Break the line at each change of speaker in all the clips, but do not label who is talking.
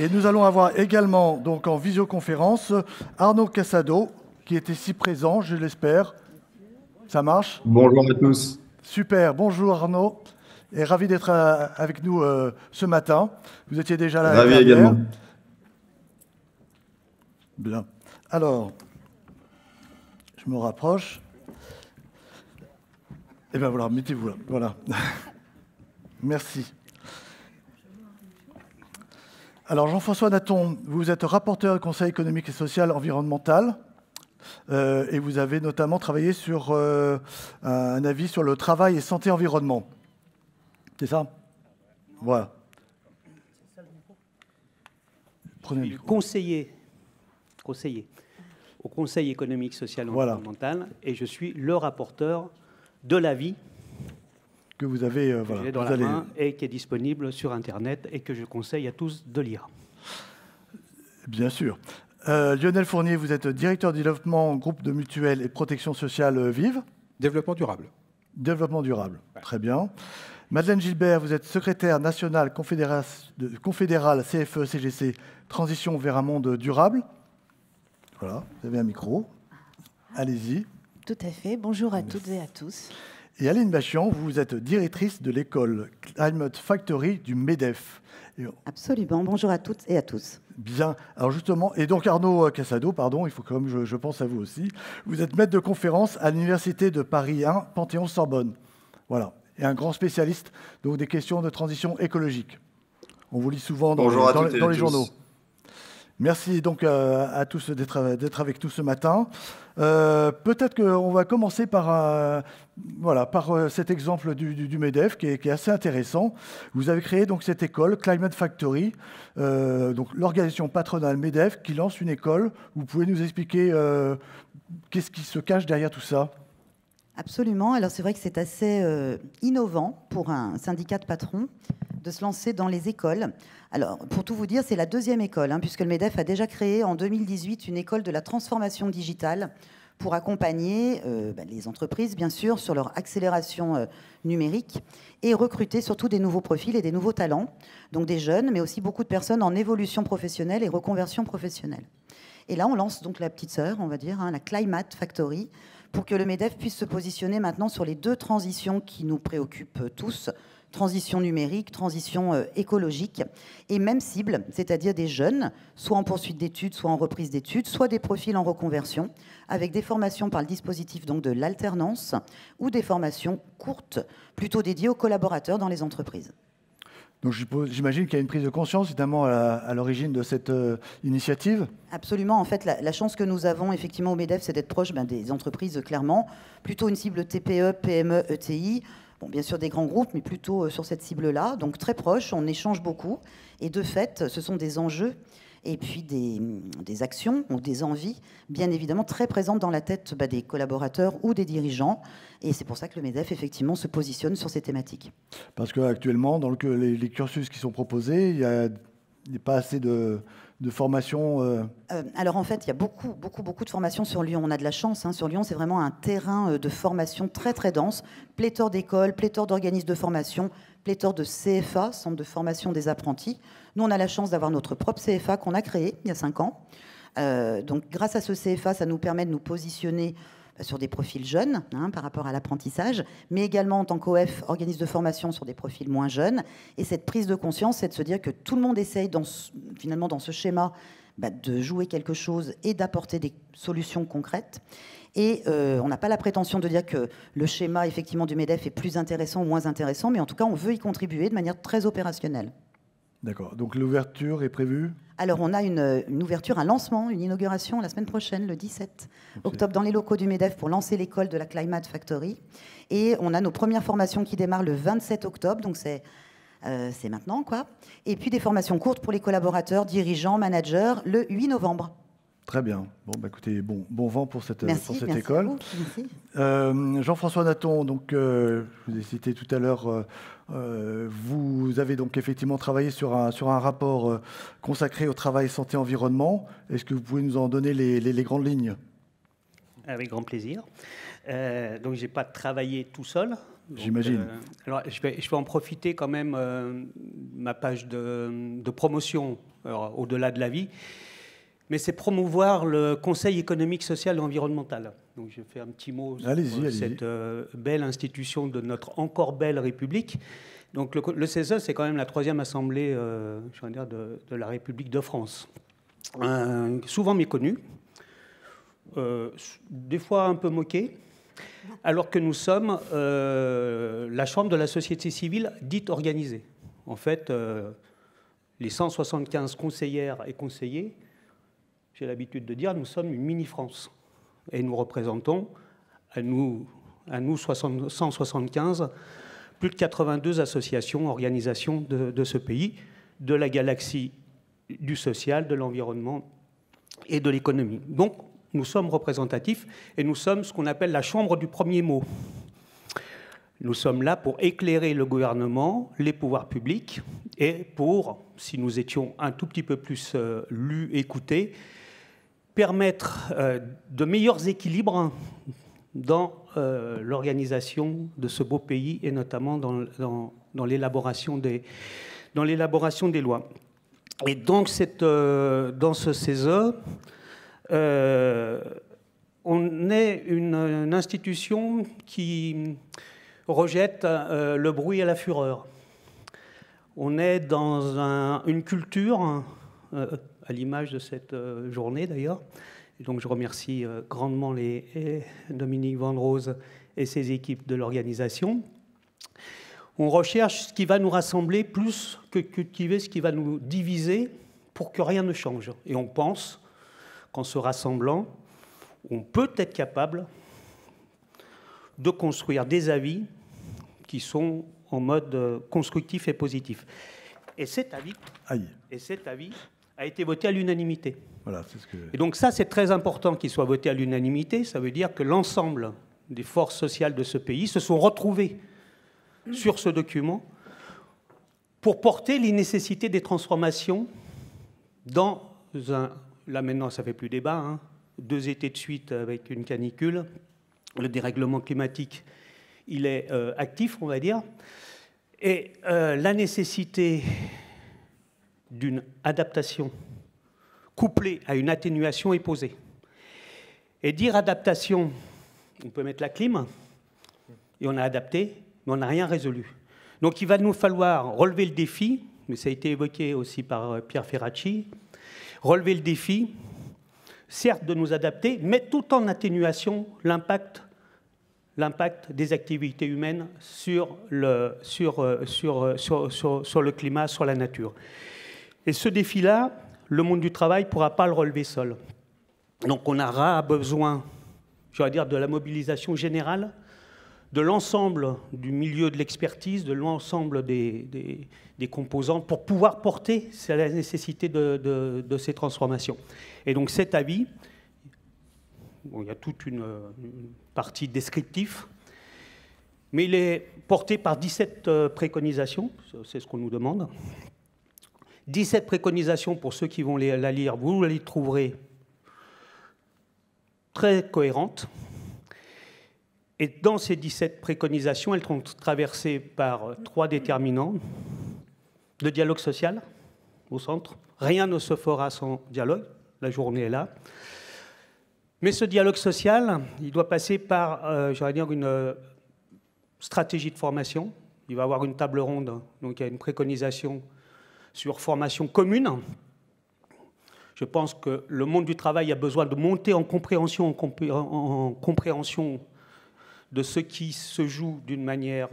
Et nous allons avoir également, donc en visioconférence, Arnaud Cassado, qui est ici présent, je l'espère. Ça marche?
Bonjour à tous.
Super, bonjour Arnaud. Et ravi d'être avec nous ce matin. Vous étiez déjà là
Ravi
hier.
également.
Bien. Alors, je me rapproche. Et bien voilà, mettez-vous là. Voilà. Merci. Alors, Jean-François Natton, vous êtes rapporteur du Conseil économique et social environnemental et vous avez notamment travaillé sur un avis sur le travail et santé-environnement. C'est ça? Voilà.
Prenez le micro. Conseiller au Conseil économique, social et environnemental et je suis le rapporteur de l'avis
que vous avez
dans la main et qui est disponible sur Internet et que je conseille à tous de lire.
Bien sûr. Lionel Fournier, vous êtes directeur du développement groupe de mutuelles et protection sociale Vive.
Développement durable.
Développement durable, ouais. Très bien. Madeleine Gilbert, vous êtes secrétaire nationale confédérale CFE-CGC, transition vers un monde durable. Voilà, vous avez un micro. Allez-y.
Tout à fait. Bonjour à toutes et à tous.
Et Aline Bachian, vous êtes directrice de l'école Climate Factory du MEDEF.
Absolument. Bonjour à toutes et à tous.
Bien. Alors justement, et donc Arnaud Cassado, pardon, il faut quand même, je pense à vous aussi. Vous êtes maître de conférence à l'Université de Paris 1, Panthéon-Sorbonne. Voilà. Et un grand spécialiste donc, des questions de transition écologique. On vous lit souvent dans les journaux. Merci donc à tous d'être avec nous ce matin. Peut-être qu'on va commencer par cet exemple du MEDEF qui est assez intéressant. Vous avez créé donc cette école Climate Factory, donc l'organisation patronale MEDEF qui lance une école. Vous pouvez nous expliquer qu'est-ce qui se cache derrière tout ça?
Absolument. Alors c'est vrai que c'est assez innovant pour un syndicat de patrons de se lancer dans les écoles. Alors, pour tout vous dire, c'est la deuxième école, puisque le MEDEF a déjà créé en 2018 une école de la transformation digitale pour accompagner les entreprises, bien sûr, sur leur accélération numérique et recruter surtout des nouveaux profils et des nouveaux talents, donc des jeunes, mais aussi beaucoup de personnes en évolution professionnelle et reconversion professionnelle. Et là, on lance donc la petite sœur, on va dire, la Climate Factory, pour que le MEDEF puisse se positionner maintenant sur les deux transitions qui nous préoccupent tous, transition numérique, transition écologique, et même cible, c'est-à-dire des jeunes, soit en poursuite d'études, soit en reprise d'études, soit des profils en reconversion, avec des formations par le dispositif donc de l'alternance, ou des formations courtes, plutôt dédiées aux collaborateurs dans les entreprises.
Donc j'imagine qu'il y a une prise de conscience, évidemment, à l'origine de cette initiative.
Absolument. En fait, la chance que nous avons, effectivement, au MEDEF, c'est d'être proche des entreprises, clairement. Plutôt une cible TPE, PME, ETI. Bon, bien sûr, des grands groupes, mais plutôt sur cette cible-là. Donc, très proche, on échange beaucoup. Et de fait, ce sont des enjeux et puis des actions ou des envies, bien évidemment, très présentes dans la tête des collaborateurs ou des dirigeants. Et c'est pour ça que le MEDEF, effectivement, se positionne sur ces thématiques. Parce
qu'actuellement, dans les cursus qui sont proposés, il n'y a pas assez de formation
Alors, en fait, il y a beaucoup de formations sur Lyon. On a de la chance. Sur Lyon, c'est vraiment un terrain de formation très, très dense. Pléthore d'écoles, pléthore d'organismes de formation, pléthore de CFA, Centre de formation des apprentis. Nous, on a la chance d'avoir notre propre CFA qu'on a créé il y a 5 ans. Donc, grâce à ce CFA, ça nous permet de nous positionner sur des profils jeunes par rapport à l'apprentissage, mais également en tant qu'OF, organisme de formation sur des profils moins jeunes. Et cette prise de conscience, c'est de se dire que tout le monde essaye finalement dans ce schéma de jouer quelque chose et d'apporter des solutions concrètes. Et on n'a pas la prétention de dire que le schéma effectivement du MEDEF est plus intéressant ou moins intéressant, mais en tout cas, on veut y contribuer de manière très opérationnelle.
D'accord. Donc l'ouverture est prévue?
Alors on a une ouverture, un lancement, une inauguration la semaine prochaine, le 17 octobre, dans les locaux du MEDEF pour lancer l'école de la Climate Factory. Et on a nos premières formations qui démarrent le 27 octobre, donc c'est maintenant, quoi. Et puis des formations courtes pour les collaborateurs, dirigeants, managers, le 8 novembre.
Très bien. Bon, écoutez, bon vent pour cette
école.
Jean-François Natton, donc, je vous ai cité tout à l'heure, vous avez donc effectivement travaillé sur un rapport consacré au travail santé-environnement. Est-ce que vous pouvez nous en donner les grandes lignes?
Avec grand plaisir. Donc, je n'ai pas travaillé tout seul.
J'imagine.
Alors, je vais en profiter quand même, ma page de promotion, au-delà de la vie, mais c'est promouvoir le Conseil économique, social et environnemental. Donc je fais un petit mot sur cette belle institution de notre encore belle République. Donc le CESE, c'est quand même la 3e assemblée de la République de France. Souvent méconnue, des fois un peu moquée, alors que nous sommes la chambre de la société civile dite organisée. En fait, les 175 conseillères et conseillers, j'ai l'habitude de dire, nous sommes une mini-France. Et nous représentons, à nous 175, plus de 82 associations, organisations de ce pays, de la galaxie du social, de l'environnement et de l'économie. Donc, nous sommes représentatifs et nous sommes ce qu'on appelle la chambre du premier mot. Nous sommes là pour éclairer le gouvernement, les pouvoirs publics et pour, si nous étions un tout petit peu plus lus, écoutés, permettre de meilleurs équilibres dans l'organisation de ce beau pays et notamment dans l'élaboration des lois. Et donc, dans ce CESE, on est une institution qui rejette le bruit et la fureur. On est dans une culture, à l'image de cette journée d'ailleurs, et donc je remercie grandement Dominique Van Rose et ses équipes de l'organisation. On recherche ce qui va nous rassembler plus que cultiver ce qui va nous diviser pour que rien ne change. Et on pense qu'en se rassemblant, on peut être capable de construire des avis qui sont en mode constructif et positif. Et cet avis a été voté à l'unanimité.
Voilà, c'est ce que...
Et donc ça, c'est très important qu'il soit voté à l'unanimité. Ça veut dire que l'ensemble des forces sociales de ce pays se sont retrouvées sur ce document pour porter les nécessités des transformations dans un... Là maintenant, ça ne fait plus débat, 2 étés de suite avec une canicule. Le dérèglement climatique, il est actif, on va dire. Et la nécessité d'une adaptation couplée à une atténuation est posée. Et dire adaptation, on peut mettre la clim, et on a adapté, mais on n'a rien résolu. Donc il va nous falloir relever le défi, mais ça a été évoqué aussi par Pierre Ferracci, relever le défi, certes de nous adapter, mais tout en atténuation l'impact des activités humaines sur le climat, sur la nature. Et ce défi-là, le monde du travail ne pourra pas le relever seul. Donc on aura besoin, je vais dire, de la mobilisation générale, de l'ensemble du milieu de l'expertise, de l'ensemble des composants pour pouvoir porter la nécessité de ces transformations. Et donc cet avis, il y a toute une partie descriptive, mais il est porté par 17 préconisations, c'est ce qu'on nous demande. 17 préconisations, pour ceux qui vont la lire, vous les trouverez très cohérentes. Et dans ces 17 préconisations, elles sont traversées par 3 déterminants. Le dialogue social, au centre. Rien ne se fera sans dialogue. La journée est là. Mais ce dialogue social, il doit passer par, j'allais dire, une stratégie de formation. Il va y avoir une table ronde, donc il y a une préconisation sur formation commune. Je pense que le monde du travail a besoin de monter en compréhension de ce qui se joue d'une manière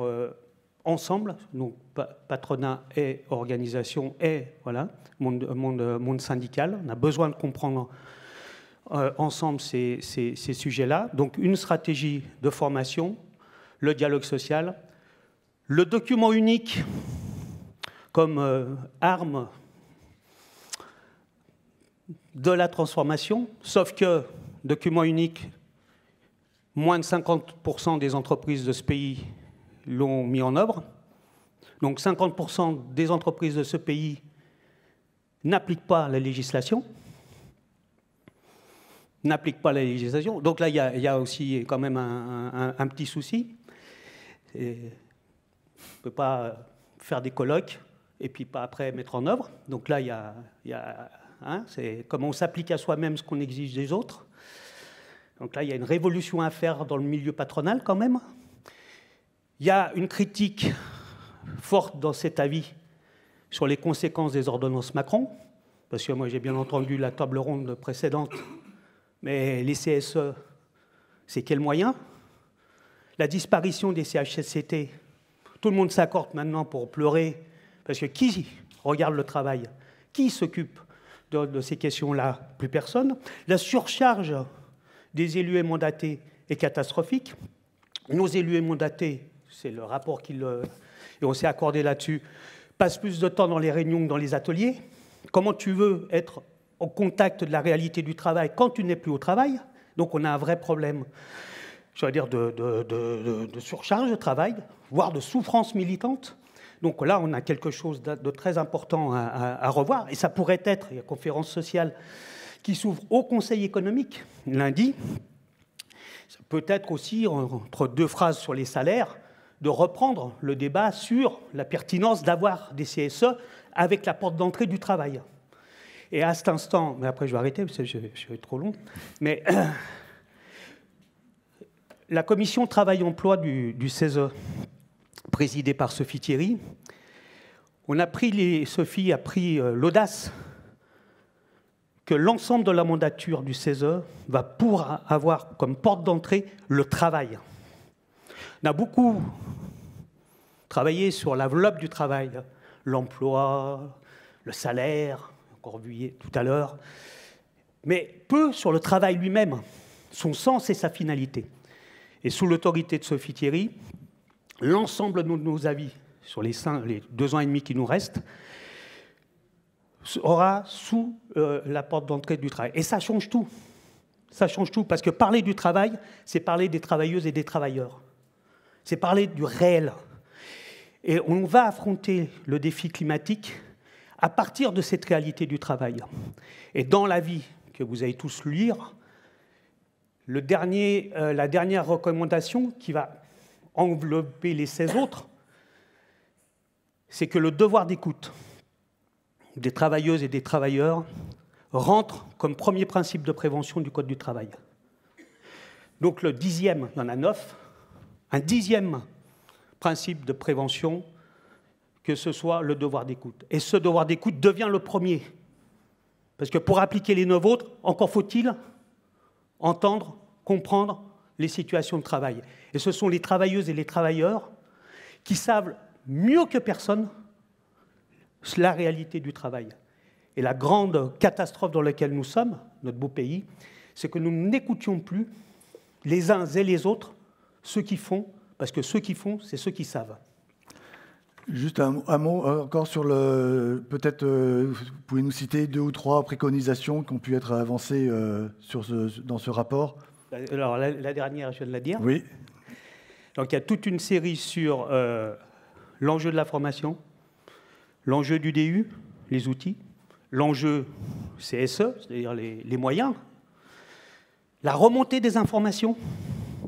ensemble, donc patronat et organisation et voilà, monde syndical. On a besoin de comprendre ensemble ces sujets-là. Donc une stratégie de formation, le dialogue social, le document unique comme arme de la transformation, sauf que document unique, moins de 50% des entreprises de ce pays l'ont mis en œuvre. Donc 50% des entreprises de ce pays n'appliquent pas la législation. Donc là, il y a aussi quand même un petit souci. Et on ne peut pas faire des colloques et puis pas après mettre en œuvre. Donc là, il y a c'est comment on s'applique à soi-même ce qu'on exige des autres. Donc là, il y a une révolution à faire dans le milieu patronal quand même. Il y a une critique forte dans cet avis sur les conséquences des ordonnances Macron, parce que moi j'ai bien entendu la table ronde précédente, mais les CSE, c'est quel moyen? La disparition des CHSCT, tout le monde s'accorde maintenant pour pleurer, parce que qui regarde le travail? Qui s'occupe de ces questions-là? Plus personne. La surcharge des élus et mandatés est catastrophique. Nos élus et mandatés, c'est le rapport et on s'est accordé là-dessus, passent plus de temps dans les réunions que dans les ateliers. Comment tu veux être au contact de la réalité du travail quand tu n'es plus au travail? Donc on a un vrai problème, je veux dire, de surcharge de travail, voire de souffrance militante. Donc là, on a quelque chose de très important à revoir. Et ça pourrait être, il y a une conférence sociale qui s'ouvre au Conseil économique lundi. Ça peut être aussi, entre deux phrases sur les salaires, de reprendre le débat sur la pertinence d'avoir des CSE avec la porte d'entrée du travail. Et à cet instant, mais après je vais arrêter parce que je vais trop long, mais la commission travail-emploi du CESE, présidée par Sophie Thierry, Sophie a pris l'audace que l'ensemble de la mandature du CESE va pour avoir comme porte d'entrée le travail. On a beaucoup travaillé sur l'enveloppe du travail, l'emploi, le salaire, encore vu tout à l'heure, mais peu sur le travail lui-même, son sens et sa finalité. Et sous l'autorité de Sophie Thierry, l'ensemble de nos avis sur les 2 ans et demi qui nous restent aura sous la porte d'entrée du travail. Et ça change tout. Ça change tout, parce que parler du travail, c'est parler des travailleuses et des travailleurs. C'est parler du réel. Et on va affronter le défi climatique à partir de cette réalité du travail. Et dans l'avis que vous allez tous lire, la dernière recommandation qui va envelopper les 16 autres, c'est que le devoir d'écoute des travailleuses et des travailleurs rentre comme premier principe de prévention du Code du travail. Donc le 10e, il y en a 9, un 10e principe de prévention, que ce soit le devoir d'écoute. Et ce devoir d'écoute devient le premier. Parce que pour appliquer les 9 autres, encore faut-il entendre, comprendre les situations de travail. Et ce sont les travailleuses et les travailleurs qui savent mieux que personne la réalité du travail. Et la grande catastrophe dans laquelle nous sommes, notre beau pays, c'est que nous n'écoutions plus les uns et les autres ceux qui font, parce que ceux qui font, c'est ceux qui savent.
Juste un mot encore sur le... Peut-être, vous pouvez nous citer 2 ou 3 préconisations qui ont pu être avancées dans ce rapport.
Alors, la dernière, je viens de la dire.
Oui.
Donc, il y a toute une série sur l'enjeu de la formation, l'enjeu du DU, les outils, l'enjeu CSE, c'est-à-dire les moyens, la remontée des informations.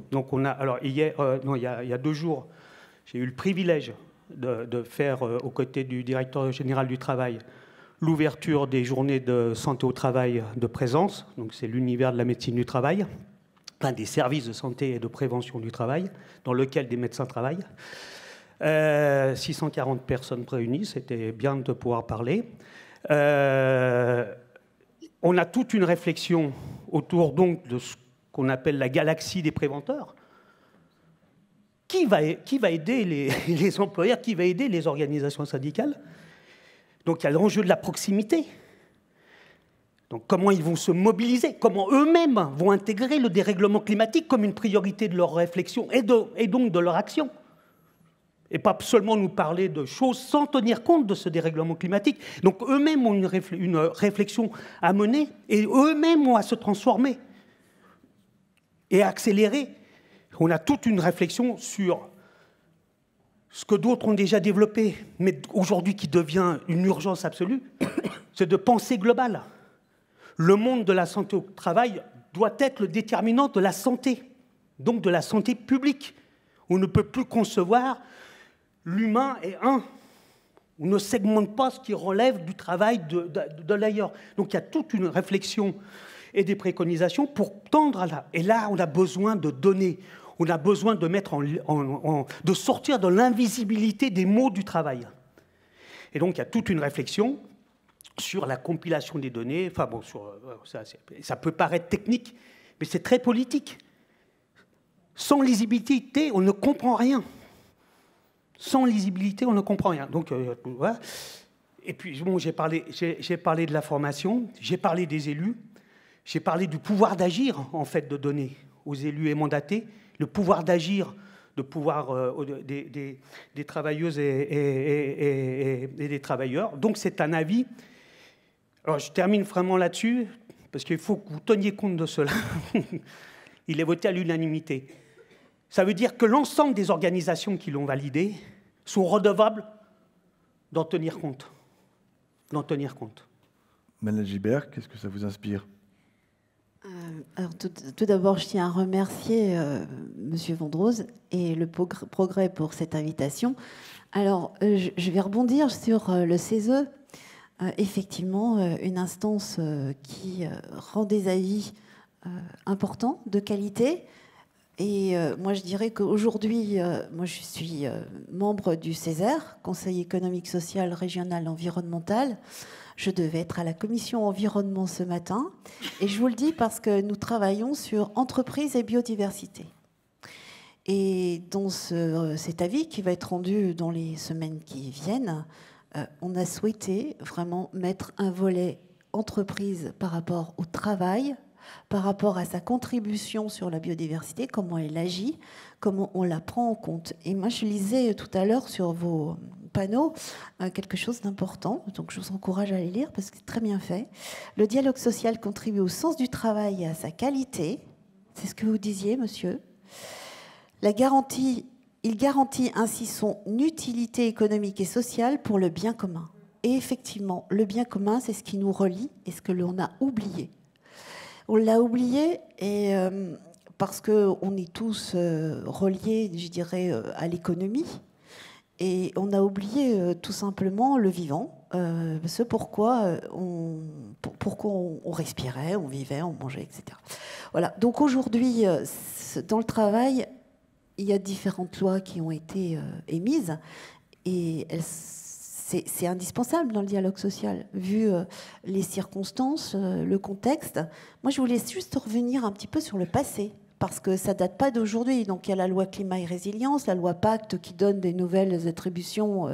Donc, on a... Alors, il y a 2 jours, j'ai eu le privilège de faire, aux côtés du directeur général du travail, l'ouverture des journées de santé au travail de présence. Donc, c'est l'univers de la médecine du travail, enfin, des services de santé et de prévention du travail, dans lequel des médecins travaillent. 640 personnes réunies, c'était bien de pouvoir parler. On a toute une réflexion autour donc de ce qu'on appelle la galaxie des préventeurs. Qui va aider les employeurs, qui va aider les organisations syndicales? Donc il y a l'enjeu de la proximité. Donc comment ils vont se mobiliser, comment eux-mêmes vont intégrer le dérèglement climatique comme une priorité de leur réflexion et donc de leur action. Et pas seulement nous parler de choses sans tenir compte de ce dérèglement climatique. Donc eux-mêmes ont une réflexion à mener et eux-mêmes ont à se transformer et à accélérer. On a toute une réflexion sur ce que d'autres ont déjà développé, mais aujourd'hui qui devient une urgence absolue, c'est de penser global. Le monde de la santé au travail doit être le déterminant de la santé, donc de la santé publique. On ne peut plus concevoir l'humain est un. On ne segmente pas ce qui relève du travail de l'ailleurs. Donc il y a toute une réflexion et des préconisations pour tendre à là. Et là, on a besoin de données. On a besoin de mettre de sortir de l'invisibilité des mots du travail. Et donc il y a toute une réflexion sur la compilation des données. Enfin bon, ça peut paraître technique, mais c'est très politique. Sans lisibilité, on ne comprend rien. Sans lisibilité, on ne comprend rien. Donc, voilà. Et puis, bon, j'ai parlé de la formation, j'ai parlé des élus, j'ai parlé du pouvoir d'agir, en fait, de donner aux élus et mandatés, le pouvoir d'agir, de pouvoir des travailleuses et des travailleurs. Donc, c'est un avis. Alors, je termine vraiment là-dessus, parce qu'il faut que vous teniez compte de cela. Il est voté à l'unanimité. Ça veut dire que l'ensemble des organisations qui l'ont validé sont redevables d'en tenir compte. D'en tenir compte.
Madame Gilbert, qu'est-ce que ça vous inspire ?
Alors, tout d'abord, je tiens à remercier Monsieur Vendroz et le Progrès pour cette invitation. Alors, je vais rebondir sur le CESE. Effectivement, une instance qui rend des avis importants, de qualité. Et moi, je dirais qu'aujourd'hui, moi, je suis membre du CESER, Conseil économique, social, régional, environnemental. Je devais être à la commission environnement ce matin. Et je vous le dis parce que nous travaillons sur entreprise et biodiversité. Et dans cet avis qui va être rendu dans les semaines qui viennent, on a souhaité vraiment mettre un volet entreprise par rapport au travail, par rapport à sa contribution sur la biodiversité, comment elle agit, comment on la prend en compte. Et moi, je lisais tout à l'heure sur vos panneaux quelque chose d'important, donc je vous encourage à les lire parce que c'est très bien fait. Le dialogue social contribue au sens du travail et à sa qualité. C'est ce que vous disiez, monsieur. Il garantit ainsi son utilité économique et sociale pour le bien commun. Et effectivement, le bien commun, c'est ce qui nous relie et ce que l'on a oublié. On l'a oublié et parce qu'on est tous reliés, je dirais, à l'économie. Et on a oublié tout simplement le vivant, ce pourquoi on respirait, on vivait, on mangeait, etc. Voilà. Donc aujourd'hui, dans le travail, il y a différentes lois qui ont été émises et c'est indispensable dans le dialogue social, vu les circonstances, le contexte. Moi, je voulais juste revenir un petit peu sur le passé, parce que ça ne date pas d'aujourd'hui. Donc, il y a la loi Climat et Résilience, la loi Pacte qui donne des nouvelles attributions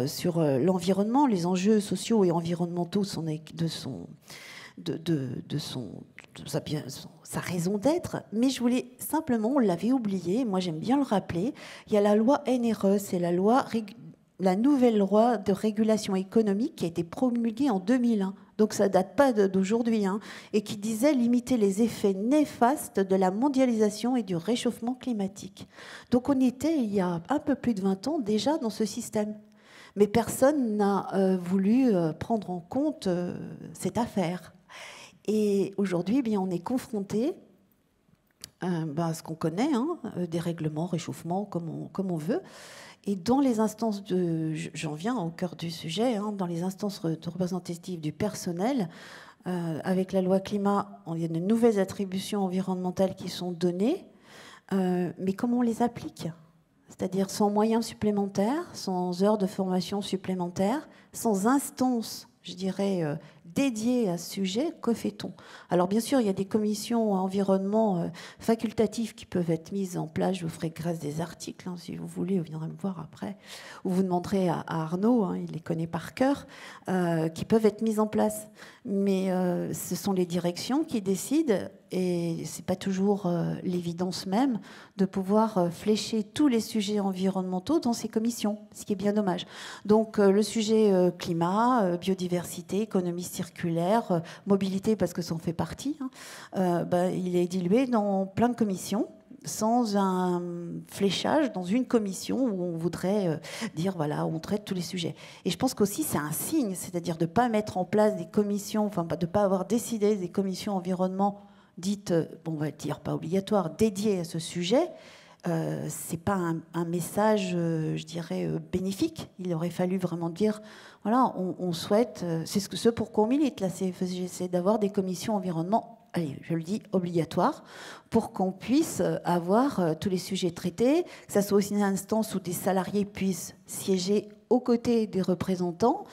sur l'environnement, les enjeux sociaux et environnementaux de sa raison d'être. Mais je voulais simplement, on l'avait oublié, moi j'aime bien le rappeler, il y a la loi NRE, c'est la nouvelle loi de régulation économique qui a été promulguée en 2001. Donc ça ne date pas d'aujourd'hui, et qui disait limiter les effets néfastes de la mondialisation et du réchauffement climatique. Donc on était, il y a un peu plus de 20 ans, déjà dans ce système. Mais personne n'a voulu prendre en compte cette affaire. Et aujourd'hui, on est confronté à ce qu'on connaît, des règlements, réchauffement, comme on veut. Et dans les instances j'en viens au cœur du sujet, dans les instances représentatives du personnel, avec la loi climat, il y a de nouvelles attributions environnementales qui sont données, mais comment on les applique ? C'est-à-dire sans moyens supplémentaires, sans heures de formation supplémentaires, sans instances, je dirais, dédiées à ce sujet, que fait-on ? Alors bien sûr, il y a des commissions environnement facultatives qui peuvent être mises en place. Je vous ferai grâce des articles, si vous voulez, vous viendrez me voir après. Ou vous demanderez à Arnaud, il les connaît par cœur, qui peuvent être mises en place. Mais ce sont les directions qui décident, et ce n'est pas toujours l'évidence même de pouvoir flécher tous les sujets environnementaux dans ces commissions, ce qui est bien dommage. Donc le sujet climat, biodiversité, économie circulaire, mobilité, parce que ça en fait partie, il est dilué dans plein de commissions, sans un fléchage dans une commission où on voudrait dire, voilà, on traite tous les sujets. Et je pense qu'aussi, c'est un signe, c'est-à-dire de ne pas mettre en place des commissions, de ne pas avoir décidé des commissions environnement dites, on va dire pas obligatoires, dédiées à ce sujet. c'est pas un message, je dirais, bénéfique. Il aurait fallu vraiment dire, voilà, on souhaite, c'est ce pour quoi on milite, la CFE-GC, d'avoir des commissions environnement, allez, je le dis, obligatoires, pour qu'on puisse avoir tous les sujets traités, que ça soit aussi une instance où des salariés puissent siéger aux côtés des représentants.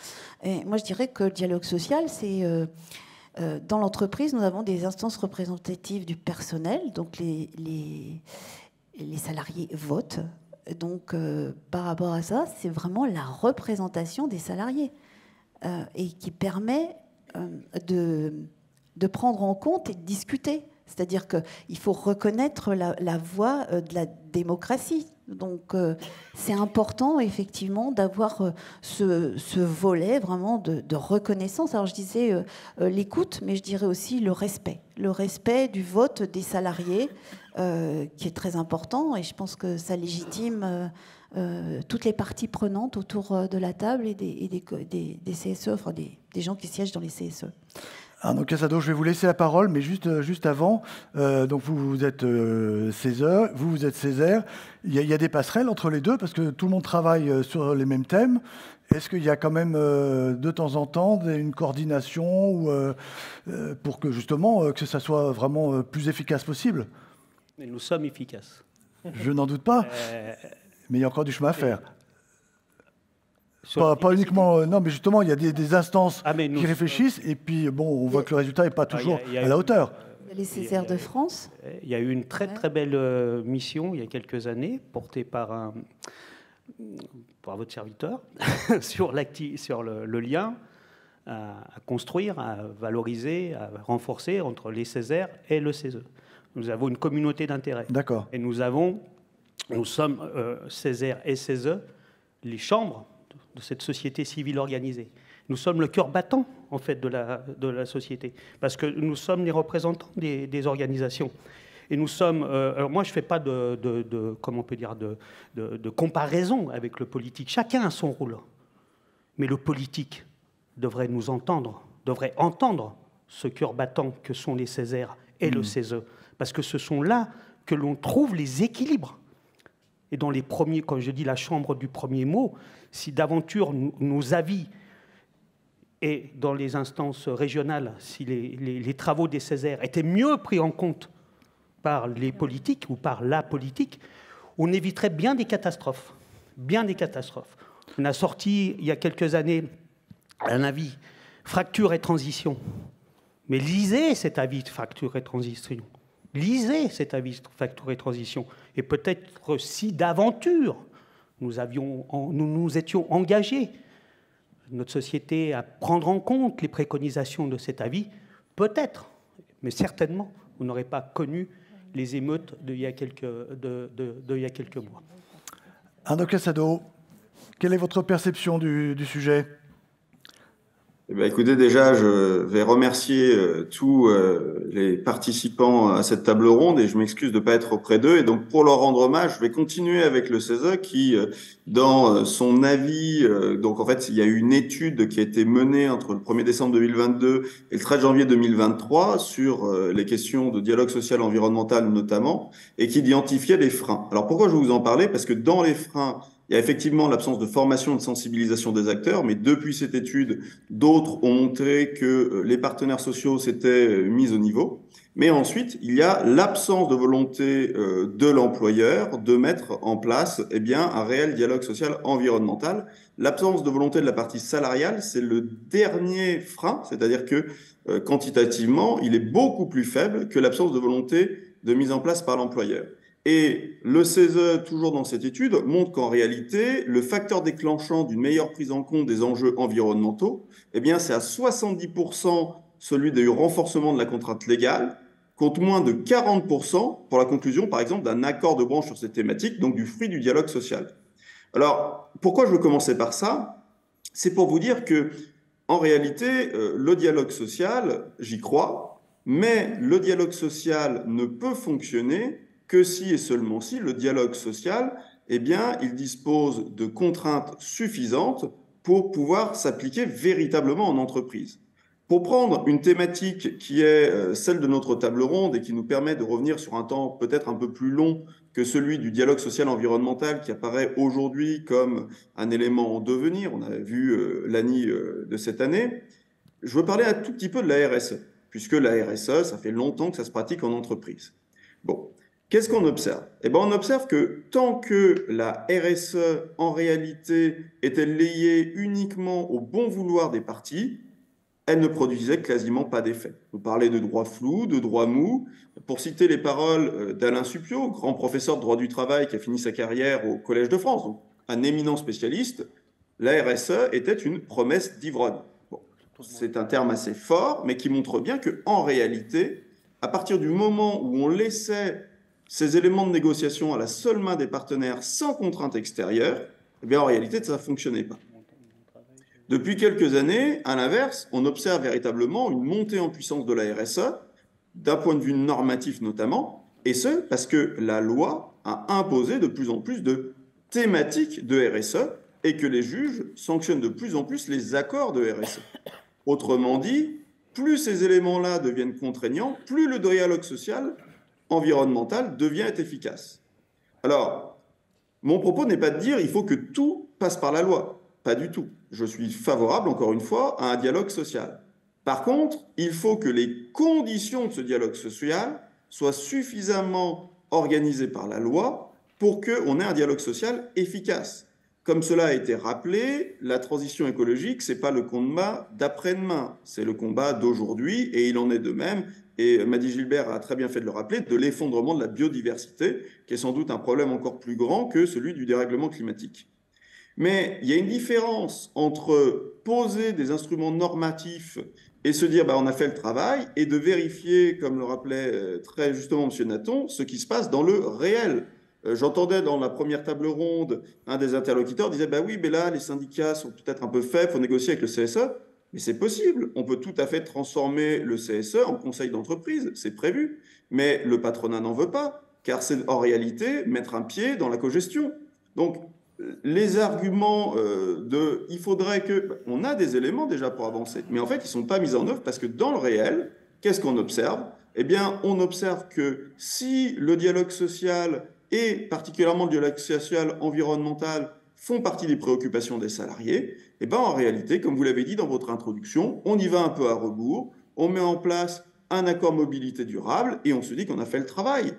Et moi, je dirais que le dialogue social, c'est... dans l'entreprise, nous avons des instances représentatives du personnel, donc les salariés votent. Donc, par rapport à ça, c'est vraiment la représentation des salariés et qui permet de prendre en compte et de discuter. C'est-à-dire qu'il faut reconnaître la voix de la démocratie. Donc, c'est important, effectivement, d'avoir ce volet vraiment de reconnaissance. Alors, je disais l'écoute, mais je dirais aussi le respect. Le respect du vote des salariés, qui est très important. Et je pense que ça légitime toutes les parties prenantes autour de la table et des CSE, enfin des gens qui siègent dans les CSE.
Arnaud Casado, je vais vous laisser la parole, mais juste avant, donc vous êtes CESE, vous êtes Césaire. Il y a des passerelles entre les deux parce que tout le monde travaille sur les mêmes thèmes. Est-ce qu'il y a quand même de temps en temps une coordination pour que justement que ça soit vraiment plus efficace possible?
Mais nous sommes efficaces.
Je n'en doute pas, mais il y a encore du chemin à faire. Pas uniquement, non, mais justement, il y a des instances qui réfléchissent, et puis, bon, on voit que le résultat n'est pas toujours à la hauteur.
Les Césaires de France.
Il y a eu une très belle mission il y a quelques années, portée par votre serviteur, sur le lien à construire, à valoriser, à renforcer entre les Césaires et le CESE. Nous avons une communauté d'intérêt.
D'accord.
Et nous sommes Césaire et CESE, les chambres de cette société civile organisée. Nous sommes le cœur battant, en fait, de la société, parce que nous sommes les représentants des organisations. Et nous sommes... alors moi, je ne fais pas comment on peut dire, de comparaison avec le politique. Chacun a son rôle. Mais le politique devrait nous entendre, devrait entendre ce cœur battant que sont les Césaires et le CESE, parce que ce sont là que l'on trouve les équilibres. Et dans les premiers, quand je dis la chambre du premier mot, si d'aventure nos avis, et dans les instances régionales, si les travaux des Césaires étaient mieux pris en compte par les politiques ou par la politique, on éviterait bien des catastrophes. Bien des catastrophes. On a sorti, il y a quelques années, un avis fracture et transition. Mais lisez cet avis de fracture et transition. Lisez cet avis de fracture et transition. Et peut-être si d'aventure nous nous étions engagés, notre société, à prendre en compte les préconisations de cet avis, peut-être, mais certainement, vous n'aurez pas connu les émeutes d'il y a quelques mois.
Arnaud Casado, quelle est votre perception du sujet ?
Eh bien, écoutez, déjà, je vais remercier tous les participants à cette table ronde et je m'excuse de ne pas être auprès d'eux. Et donc, pour leur rendre hommage, je vais continuer avec le CESE qui, dans son avis, donc en fait, il y a eu une étude qui a été menée entre le 1er décembre 2022 et le 13 janvier 2023 sur les questions de dialogue social environnemental notamment, et qui identifiait les freins. Alors, pourquoi je vais vous en parler ? Parce que dans les freins, il y a effectivement l'absence de formation et de sensibilisation des acteurs, mais depuis cette étude, d'autres ont montré que les partenaires sociaux s'étaient mis au niveau. Mais ensuite, il y a l'absence de volonté de l'employeur de mettre en place un réel dialogue social environnemental. L'absence de volonté de la partie salariale, c'est le dernier frein, c'est-à-dire que quantitativement, il est beaucoup plus faible que l'absence de volonté de mise en place par l'employeur. Et le CESE, toujours dans cette étude, montre qu'en réalité, le facteur déclenchant d'une meilleure prise en compte des enjeux environnementaux, c'est à 70% celui du renforcement de la contrainte légale, contre moins de 40% pour la conclusion, par exemple, d'un accord de branche sur cette thématique, donc du fruit du dialogue social. Alors, pourquoi je veux commencer par ça ? C'est pour vous dire que, en réalité, le dialogue social, j'y crois, mais le dialogue social ne peut fonctionner que si et seulement si le dialogue social, il dispose de contraintes suffisantes pour pouvoir s'appliquer véritablement en entreprise. Pour prendre une thématique qui est celle de notre table ronde et qui nous permet de revenir sur un temps peut-être un peu plus long que celui du dialogue social environnemental qui apparaît aujourd'hui comme un élément en devenir, on a vu l'ANI de cette année, je veux parler un tout petit peu de la RSE, puisque la RSE, ça fait longtemps que ça se pratique en entreprise. Bon, qu'est-ce qu'on observe? Eh bien, on observe que tant que la RSE, en réalité, était liée uniquement au bon vouloir des partis, elle ne produisait quasiment pas d'effet. Vous parlez de droit flou, de droit mou. Pour citer les paroles d'Alain Supiot, grand professeur de droit du travail qui a fini sa carrière au Collège de France, donc un éminent spécialiste, la RSE était une promesse d'ivrogne. Bon, c'est un terme assez fort, mais qui montre bien qu'en réalité, à partir du moment où on laissait ces éléments de négociation à la seule main des partenaires sans contrainte extérieure, eh bien, en réalité, ça ne fonctionnait pas. Depuis quelques années, à l'inverse, on observe véritablement une montée en puissance de la RSE, d'un point de vue normatif notamment, et ce, parce que la loi a imposé de plus en plus de thématiques de RSE et que les juges sanctionnent de plus en plus les accords de RSE. Autrement dit, plus ces éléments-là deviennent contraignants, plus le dialogue social environnemental devient efficace. Alors, mon propos n'est pas de dire qu'il faut que tout passe par la loi. Pas du tout. Je suis favorable, encore une fois, à un dialogue social. Par contre, il faut que les conditions de ce dialogue social soient suffisamment organisées par la loi pour qu'on ait un dialogue social efficace. Comme cela a été rappelé, la transition écologique, ce n'est pas le combat d'après-demain, c'est le combat d'aujourd'hui, et il en est de même, et Mady Gilbert a très bien fait de le rappeler, de l'effondrement de la biodiversité, qui est sans doute un problème encore plus grand que celui du dérèglement climatique. Mais il y a une différence entre poser des instruments normatifs et se dire on a fait le travail, et de vérifier, comme le rappelait très justement M. Nathan, ce qui se passe dans le réel. J'entendais dans la première table ronde, un des interlocuteurs disait oui, mais là, les syndicats sont peut-être un peu faibles, il faut négocier avec le CSE. Mais c'est possible, on peut tout à fait transformer le CSE en conseil d'entreprise, c'est prévu. Mais le patronat n'en veut pas, car c'est en réalité mettre un pied dans la cogestion. Donc, les arguments il faudrait que... On a des éléments déjà pour avancer, mais en fait, ils ne sont pas mis en œuvre parce que dans le réel, qu'est-ce qu'on observe? Eh bien, on observe que si le dialogue social et particulièrement le dialogue social environnemental font partie des préoccupations des salariés, eh bien, en réalité, comme vous l'avez dit dans votre introduction, on y va un peu à rebours, on met en place un accord mobilité durable et on se dit qu'on a fait le travail.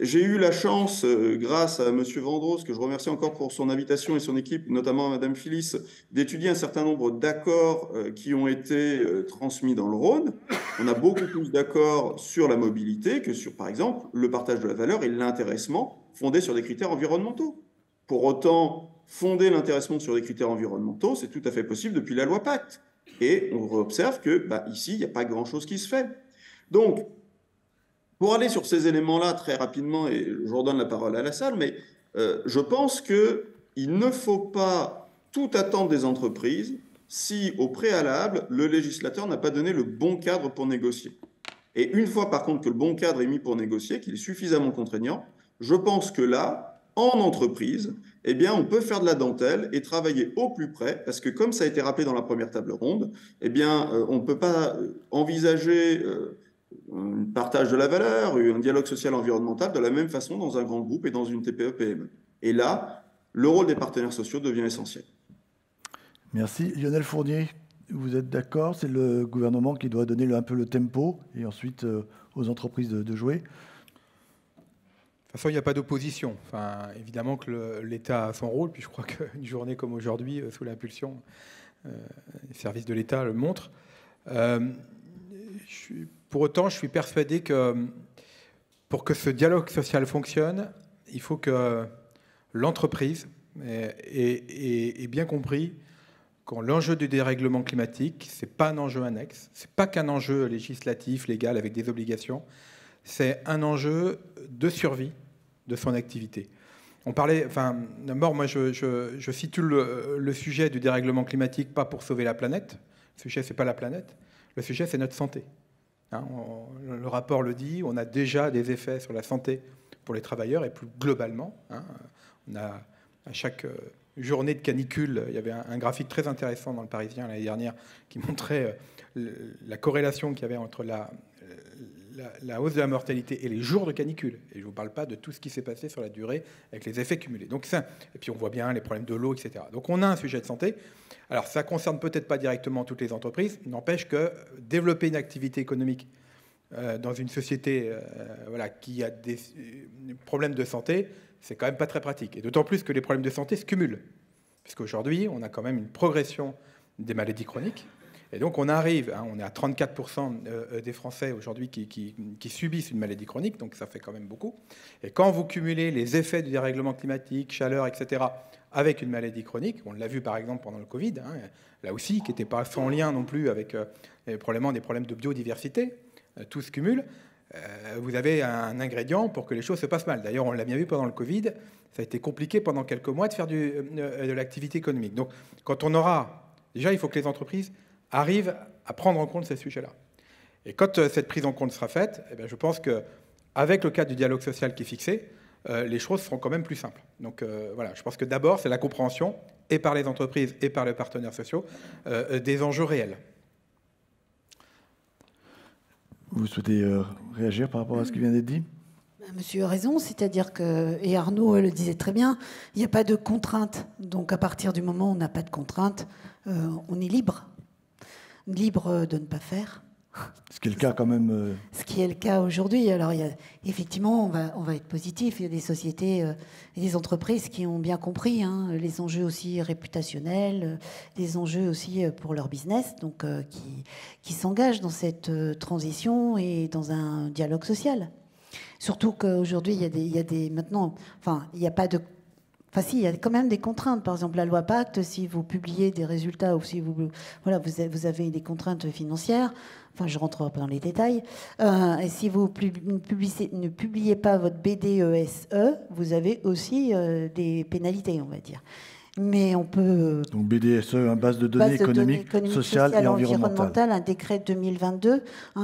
J'ai eu la chance, grâce à M. Vendroz, que je remercie encore pour son invitation et son équipe, notamment à Mme Phyllis, d'étudier un certain nombre d'accords qui ont été transmis dans le Rhône. On a beaucoup plus d'accords sur la mobilité que sur, par exemple, le partage de la valeur et l'intéressement fondé sur des critères environnementaux. Pour autant, fonder l'intéressement sur des critères environnementaux, c'est tout à fait possible depuis la loi Pacte. Et on observe que ici, il n'y a pas grand-chose qui se fait. Donc, pour aller sur ces éléments-là très rapidement, et je redonne la parole à la salle, mais je pense qu'il ne faut pas tout attendre des entreprises si, au préalable, le législateur n'a pas donné le bon cadre pour négocier. Et une fois, par contre, que le bon cadre est mis pour négocier, qu'il est suffisamment contraignant, je pense que là, en entreprise, eh bien, on peut faire de la dentelle et travailler au plus près, parce que comme ça a été rappelé dans la première table ronde, eh bien, on ne peut pas envisager... un partage de la valeur, un dialogue social environnemental de la même façon dans un grand groupe et dans une TPE-PME. Et là, le rôle des partenaires sociaux devient essentiel.
Merci. Lionel Fournier, vous êtes d'accord? C'est le gouvernement qui doit donner un peu le tempo et ensuite aux entreprises de jouer?
De toute façon, il n'y a pas d'opposition. Enfin, évidemment que l'État a son rôle, puis je crois qu'une journée comme aujourd'hui, sous l'impulsion, les services de l'État le montrent. Pour autant, je suis persuadé que pour que ce dialogue social fonctionne, il faut que l'entreprise ait bien compris que l'enjeu du dérèglement climatique, ce n'est pas un enjeu annexe, ce n'est pas qu'un enjeu législatif, légal, avec des obligations, c'est un enjeu de survie de son activité. On parlait, d'abord, moi je situe le sujet du dérèglement climatique pas pour sauver la planète. Le sujet, ce n'est pas la planète. Le sujet, c'est notre santé. Le rapport le dit, on a déjà des effets sur la santé pour les travailleurs et plus globalement. On a à chaque journée de canicule. Il y avait un graphique très intéressant dans le Parisien l'année dernière qui montrait la corrélation qu'il y avait entre la hausse de la mortalité et les jours de canicule. Et je ne vous parle pas de tout ce qui s'est passé sur la durée avec les effets cumulés. Donc et puis on voit bien les problèmes de l'eau, etc. Donc on a un sujet de santé. Alors ça ne concerne peut-être pas directement toutes les entreprises, n'empêche que développer une activité économique dans une société qui a des problèmes de santé, c'est quand même pas très pratique. Et d'autant plus que les problèmes de santé se cumulent. Puisqu'aujourd'hui, on a quand même une progression des maladies chroniques. Et donc on arrive, on est à 34% des Français aujourd'hui qui subissent une maladie chronique, donc ça fait quand même beaucoup. Et quand vous cumulez les effets du dérèglement climatique, chaleur, etc., avec une maladie chronique, on l'a vu par exemple pendant le Covid, là aussi, qui n'était pas sans lien non plus avec des problèmes de biodiversité, tout se cumule, vous avez un ingrédient pour que les choses se passent mal. D'ailleurs, on l'a bien vu pendant le Covid, ça a été compliqué pendant quelques mois de faire de l'activité économique. Donc quand on aura... Déjà, il faut que les entreprises arrivent à prendre en compte ces sujets-là. Et quand cette prise en compte sera faite, je pense qu'avec le cadre du dialogue social qui est fixé, les choses seront quand même plus simples. Donc je pense que d'abord, c'est la compréhension, et par les entreprises et par les partenaires sociaux, des enjeux réels.
Vous souhaitez réagir par rapport à ce qui vient d'être dit ?
Monsieur a raison, c'est-à-dire que, et Arnaud le disait très bien, il n'y a pas de contraintes. Donc à partir du moment où on n'a pas de contraintes, on est libre. Libre de ne pas faire.
Ce qui est le cas quand même.
Ce qui est le cas aujourd'hui. Alors effectivement, on va être positif. Il y a des sociétés et des entreprises qui ont bien compris les enjeux aussi réputationnels, les enjeux aussi pour leur business, donc qui s'engagent dans cette transition et dans un dialogue social. Surtout qu'aujourd'hui, il y a des maintenant, enfin, il n'y a pas de... Enfin, si, il y a quand même des contraintes. Par exemple, la loi Pacte, si vous publiez des résultats ou si vous avez des contraintes financières, enfin, je ne rentre pas dans les détails, et si vous ne publiez pas votre BDESE, vous avez aussi des pénalités, on va dire. Mais on peut...
Donc BDSE, base de données économiques, sociales et environnementales.
Un décret de 2022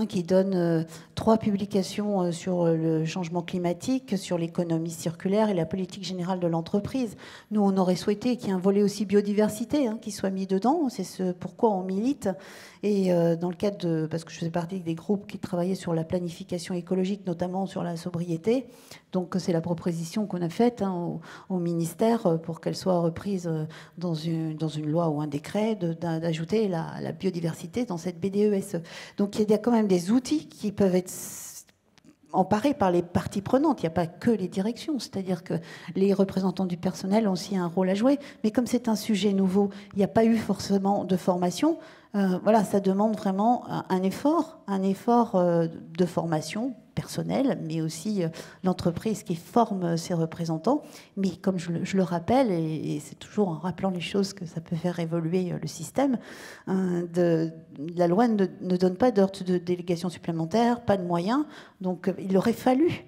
qui donne 3 publications sur le changement climatique, sur l'économie circulaire et la politique générale de l'entreprise. Nous, on aurait souhaité qu'il y ait un volet aussi biodiversité qui soit mis dedans. C'est ce pourquoi on milite. Et dans le cadre de... Parce que je faisais partie des groupes qui travaillaient sur la planification écologique, notamment sur la sobriété. Donc c'est la proposition qu'on a faite au ministère pour qu'elle soit reprise dans une loi ou un décret d'ajouter la biodiversité dans cette BDESE. Donc il y a quand même des outils qui peuvent être emparés par les parties prenantes. Il n'y a pas que les directions, c'est-à-dire que les représentants du personnel ont aussi un rôle à jouer. Mais comme c'est un sujet nouveau, il n'y a pas eu forcément de formation. Ça demande vraiment un effort de formation personnelle, mais aussi l'entreprise qui forme ses représentants. Mais comme je le rappelle, et c'est toujours en rappelant les choses que ça peut faire évoluer le système, la loi ne donne pas d'ordre de délégation supplémentaire, pas de moyens. Donc il aurait fallu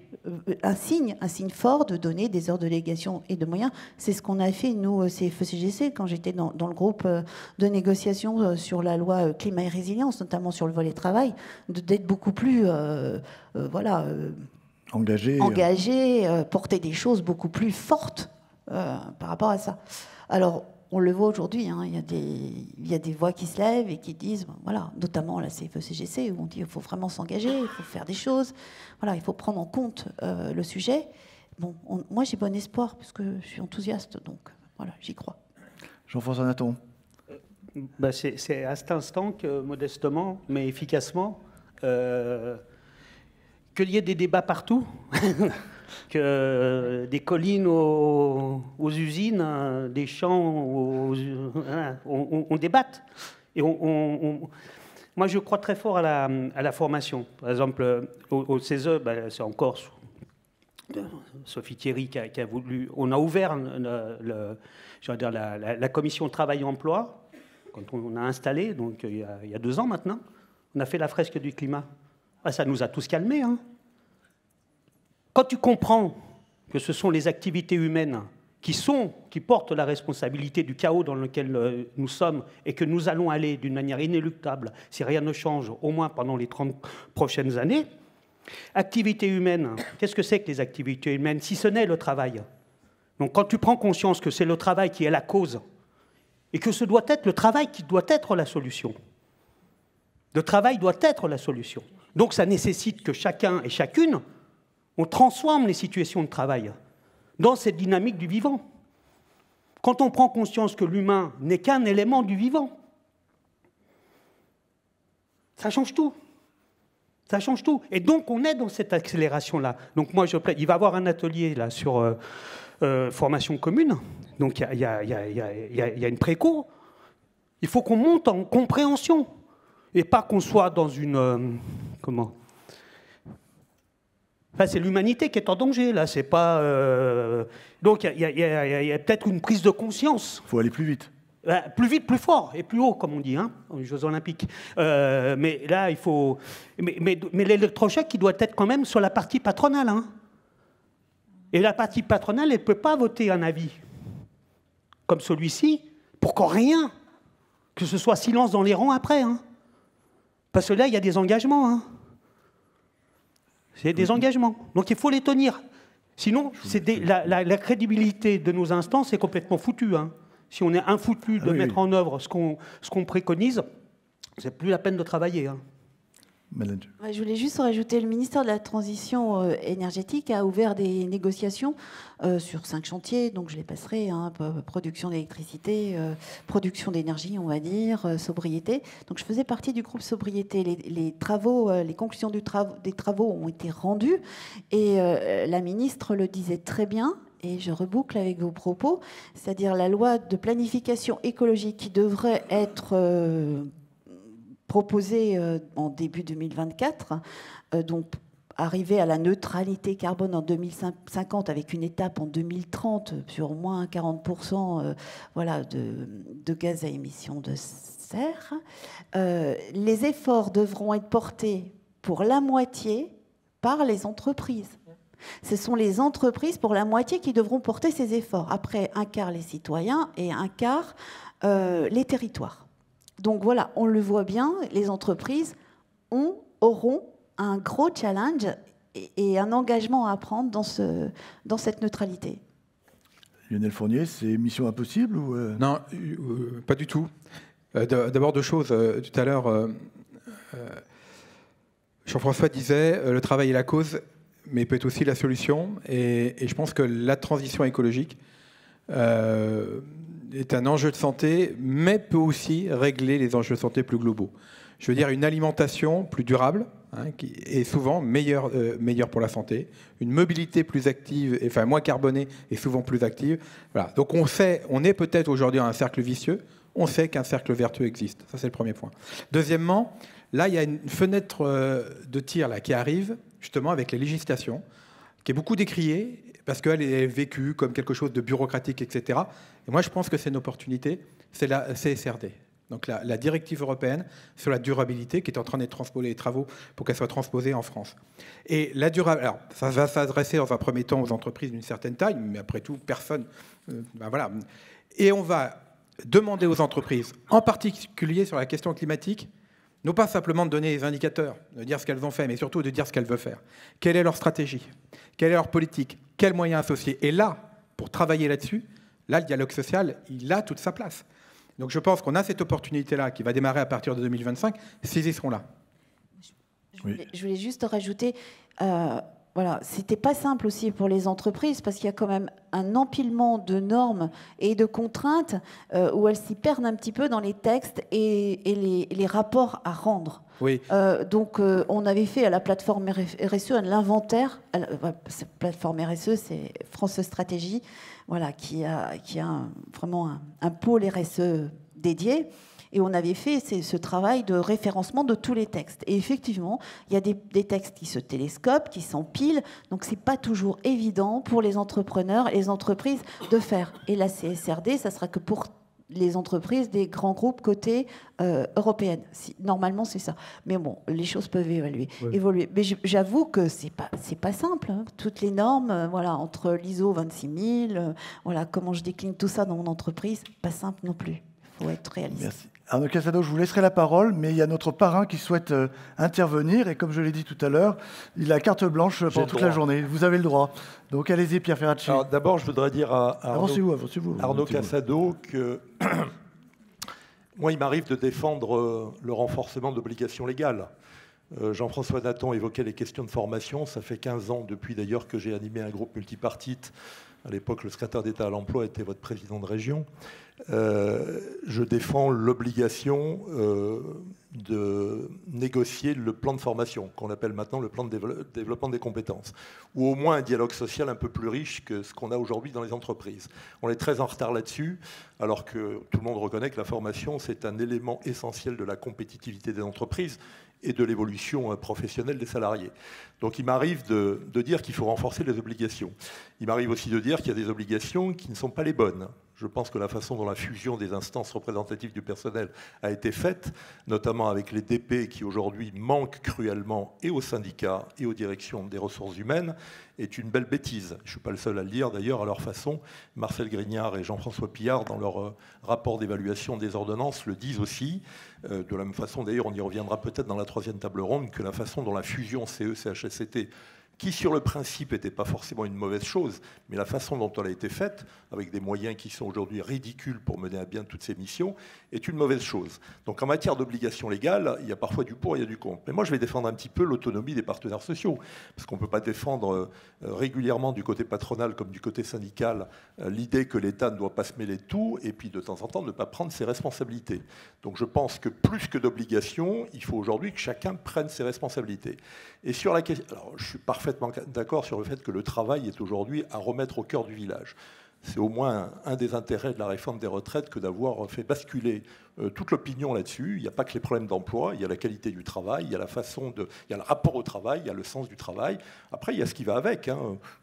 un signe fort de donner des ordres de délégation et de moyens. C'est ce qu'on a fait, nous, CFE-CGC, quand j'étais dans le groupe de négociation sur la loi climat et résilience, notamment sur le volet travail, d'être beaucoup plus engagé, porter des choses beaucoup plus fortes par rapport à ça. Alors, on le voit aujourd'hui, il y a des voix qui se lèvent et qui disent, notamment la CFE-CGC, où on dit qu'il faut vraiment s'engager, il faut faire des choses, il faut prendre en compte le sujet. Bon, moi, j'ai bon espoir, parce que je suis enthousiaste, donc j'y crois.
Jean-François Nathan.
C'est à cet instant que, modestement, mais efficacement, qu'il y ait des débats partout, que des collines aux usines, des champs on débatte. Et moi, je crois très fort à la formation. Par exemple, au CESE, c'est encore Sophie Thierry qui a voulu... On a ouvert la commission travail-emploi, quand on a installé, donc il y a 2 ans maintenant. On a fait la fresque du climat. Ça nous a tous calmés. Quand tu comprends que ce sont les activités humaines qui portent la responsabilité du chaos dans lequel nous sommes et que nous allons aller d'une manière inéluctable, si rien ne change, au moins pendant les 30 prochaines années, activités humaines, qu'est-ce que c'est que les activités humaines, si ce n'est le travail ? Donc quand tu prends conscience que c'est le travail qui est la cause, et que ce doit être le travail qui doit être la solution. Le travail doit être la solution. Donc ça nécessite que chacun et chacune, on transforme les situations de travail dans cette dynamique du vivant. Quand on prend conscience que l'humain n'est qu'un élément du vivant, ça change tout. Ça change tout. Et donc on est dans cette accélération-là. Donc moi, il va y avoir un atelier là sur formation commune. Donc il y a une préco. Il faut qu'on monte en compréhension et pas qu'on soit dans une Enfin, c'est l'humanité qui est en danger là. C'est pas. Donc il y a peut-être une prise de conscience.
Il faut aller plus vite.
Plus vite, plus fort et plus haut, comme on dit, hein, aux Jeux Olympiques. Mais là, il faut. Mais l'électrochoc, il doit être quand même sur la partie patronale. Hein. Et la partie patronale, elle ne peut pas voter un avis comme celui-ci pour qu'en rien, que ce soit silence dans les rangs après. Hein. Parce que là, il y a des engagements. Hein. C'est des engagements. Donc il faut les tenir. Sinon, la crédibilité de nos instances est complètement foutue. Hein. Si on est infoutu de mettre en œuvre ce qu'on préconise, c'est plus la peine de travailler. Hein.
Je voulais juste rajouter, le ministère de la Transition énergétique a ouvert des négociations sur 5 chantiers, donc je les passerai, hein, production d'électricité, production d'énergie, on va dire, sobriété. Donc je faisais partie du groupe sobriété. Les travaux, les conclusions des travaux ont été rendues et la ministre le disait très bien. Et je reboucle avec vos propos, c'est-à-dire la loi de planification écologique qui devrait être proposée en début 2024, donc arriver à la neutralité carbone en 2050 avec une étape en 2030 sur au moins 40% de gaz à émissions de serre. Les efforts devront être portés pour la moitié par les entreprises. Ce sont les entreprises pour la moitié qui devront porter ces efforts. Après, un quart les citoyens et un quart les territoires. Donc voilà, on le voit bien, les entreprises auront un gros challenge et un engagement à prendre dans cette neutralité.
Lionel Fournier, c'est mission impossible ou
Non, pas du tout. D'abord 2 choses. Tout à l'heure, Jean-François disait le travail est la cause, mais peut être aussi la solution. Et je pense que la transition écologique est un enjeu de santé, mais peut aussi régler les enjeux de santé plus globaux. Je veux dire une alimentation plus durable, hein, qui est souvent meilleure pour la santé, une mobilité plus active, enfin moins carbonée et souvent plus active. Voilà. Donc on est peut-être aujourd'hui dans un cercle vicieux, on sait qu'un cercle vertueux existe. Ça, c'est le premier point. Deuxièmement, là, il y a une fenêtre de tir là, qui arrive, justement, avec les législations, qui est beaucoup décriée, parce qu'elle est vécue comme quelque chose de bureaucratique, etc. Et moi, je pense que c'est une opportunité, c'est la CSRD. Donc la directive européenne sur la durabilité, qui est en train d'être transposée, les travaux pour qu'elle soit transposée en France. Et la durabilité, alors ça va s'adresser dans un premier temps aux entreprises d'une certaine taille, mais après tout, personne... voilà. Et on va demander aux entreprises, en particulier sur la question climatique, non pas simplement de donner les indicateurs, de dire ce qu'elles ont fait, mais surtout de dire ce qu'elles veulent faire. Quelle est leur stratégie? Quelle est leur politique? Quels moyens associés? Et là, pour travailler là-dessus, là, le dialogue social, il a toute sa place. Donc je pense qu'on a cette opportunité-là qui va démarrer à partir de 2025. Saisissons-la.
Je voulais juste rajouter... Voilà, c'était pas simple aussi pour les entreprises parce qu'il y a quand même un empilement de normes et de contraintes où elles s'y perdent un petit peu dans les textes et les rapports à rendre.
Oui.
Donc on avait fait à la plateforme RSE l'inventaire. La plateforme RSE, c'est France Stratégie, voilà, qui a vraiment un pôle RSE dédié. Et on avait fait ce travail de référencement de tous les textes. Et effectivement, il y a des textes qui se télescopent, qui s'empilent. Donc, ce n'est pas toujours évident pour les entrepreneurs et les entreprises de faire. Et la CSRD, ça sera que pour les entreprises des grands groupes côté européenne. Normalement, c'est ça. Mais bon, les choses peuvent évoluer. Mais j'avoue que c'est pas simple. Hein. Toutes les normes, voilà, entre l'ISO 26000, voilà, comment je décline tout ça dans mon entreprise, pas simple non plus. Il faut être réaliste.
Merci. Arnaud Casado, je vous laisserai la parole, mais il y a notre parrain qui souhaite intervenir. Et comme je l'ai dit tout à l'heure, il a carte blanche pendant toute la journée. Vous avez le droit. Donc allez-y, Pierre Ferracci.
Alors d'abord, je voudrais dire à Arnaud Casado que moi, il m'arrive de défendre le renforcement d'obligations légales. Jean-François Nathan évoquait les questions de formation. Ça fait 15 ans depuis d'ailleurs que j'ai animé un groupe multipartite. À l'époque, le secrétaire d'État à l'emploi était votre président de région. Je défends l'obligation de négocier le plan de formation, qu'on appelle maintenant le plan de développement des compétences, ou au moins un dialogue social un peu plus riche que ce qu'on a aujourd'hui dans les entreprises. On est très en retard là-dessus, alors que tout le monde reconnaît que la formation, c'est un élément essentiel de la compétitivité des entreprises et de l'évolution professionnelle des salariés. Donc il m'arrive de dire qu'il faut renforcer les obligations. Il m'arrive aussi de dire qu'il y a des obligations qui ne sont pas les bonnes. Je pense que la façon dont la fusion des instances représentatives du personnel a été faite, notamment avec les DP qui aujourd'hui manquent cruellement et aux syndicats et aux directions des ressources humaines, est une belle bêtise. Je ne suis pas le seul à le dire d'ailleurs à leur façon. Marcel Grignard et Jean-François Pillard, dans leur rapport d'évaluation des ordonnances, le disent aussi. De la même façon, d'ailleurs, on y reviendra peut-être dans la troisième table ronde, que la façon dont la fusion CE-CHSCT, qui sur le principe n'était pas forcément une mauvaise chose, mais la façon dont elle a été faite, avec des moyens qui sont aujourd'hui ridicules pour mener à bien toutes ces missions, est une mauvaise chose. Donc en matière d'obligations légales, il y a parfois du pour et il y a du contre. Mais moi je vais défendre un petit peu l'autonomie des partenaires sociaux, parce qu'on ne peut pas défendre régulièrement du côté patronal comme du côté syndical l'idée que l'État ne doit pas se mêler de tout, et puis de temps en temps ne pas prendre ses responsabilités. Donc je pense que plus que d'obligations, il faut aujourd'hui que chacun prenne ses responsabilités. Et sur la question, alors je suis parfaitement d'accord sur le fait que le travail est aujourd'hui à remettre au cœur du village. C'est au moins un des intérêts de la réforme des retraites que d'avoir fait basculer toute l'opinion là-dessus. Il n'y a pas que les problèmes d'emploi, il y a la qualité du travail, il y a il y a le rapport au travail, il y a le sens du travail. Après, il y a ce qui va avec.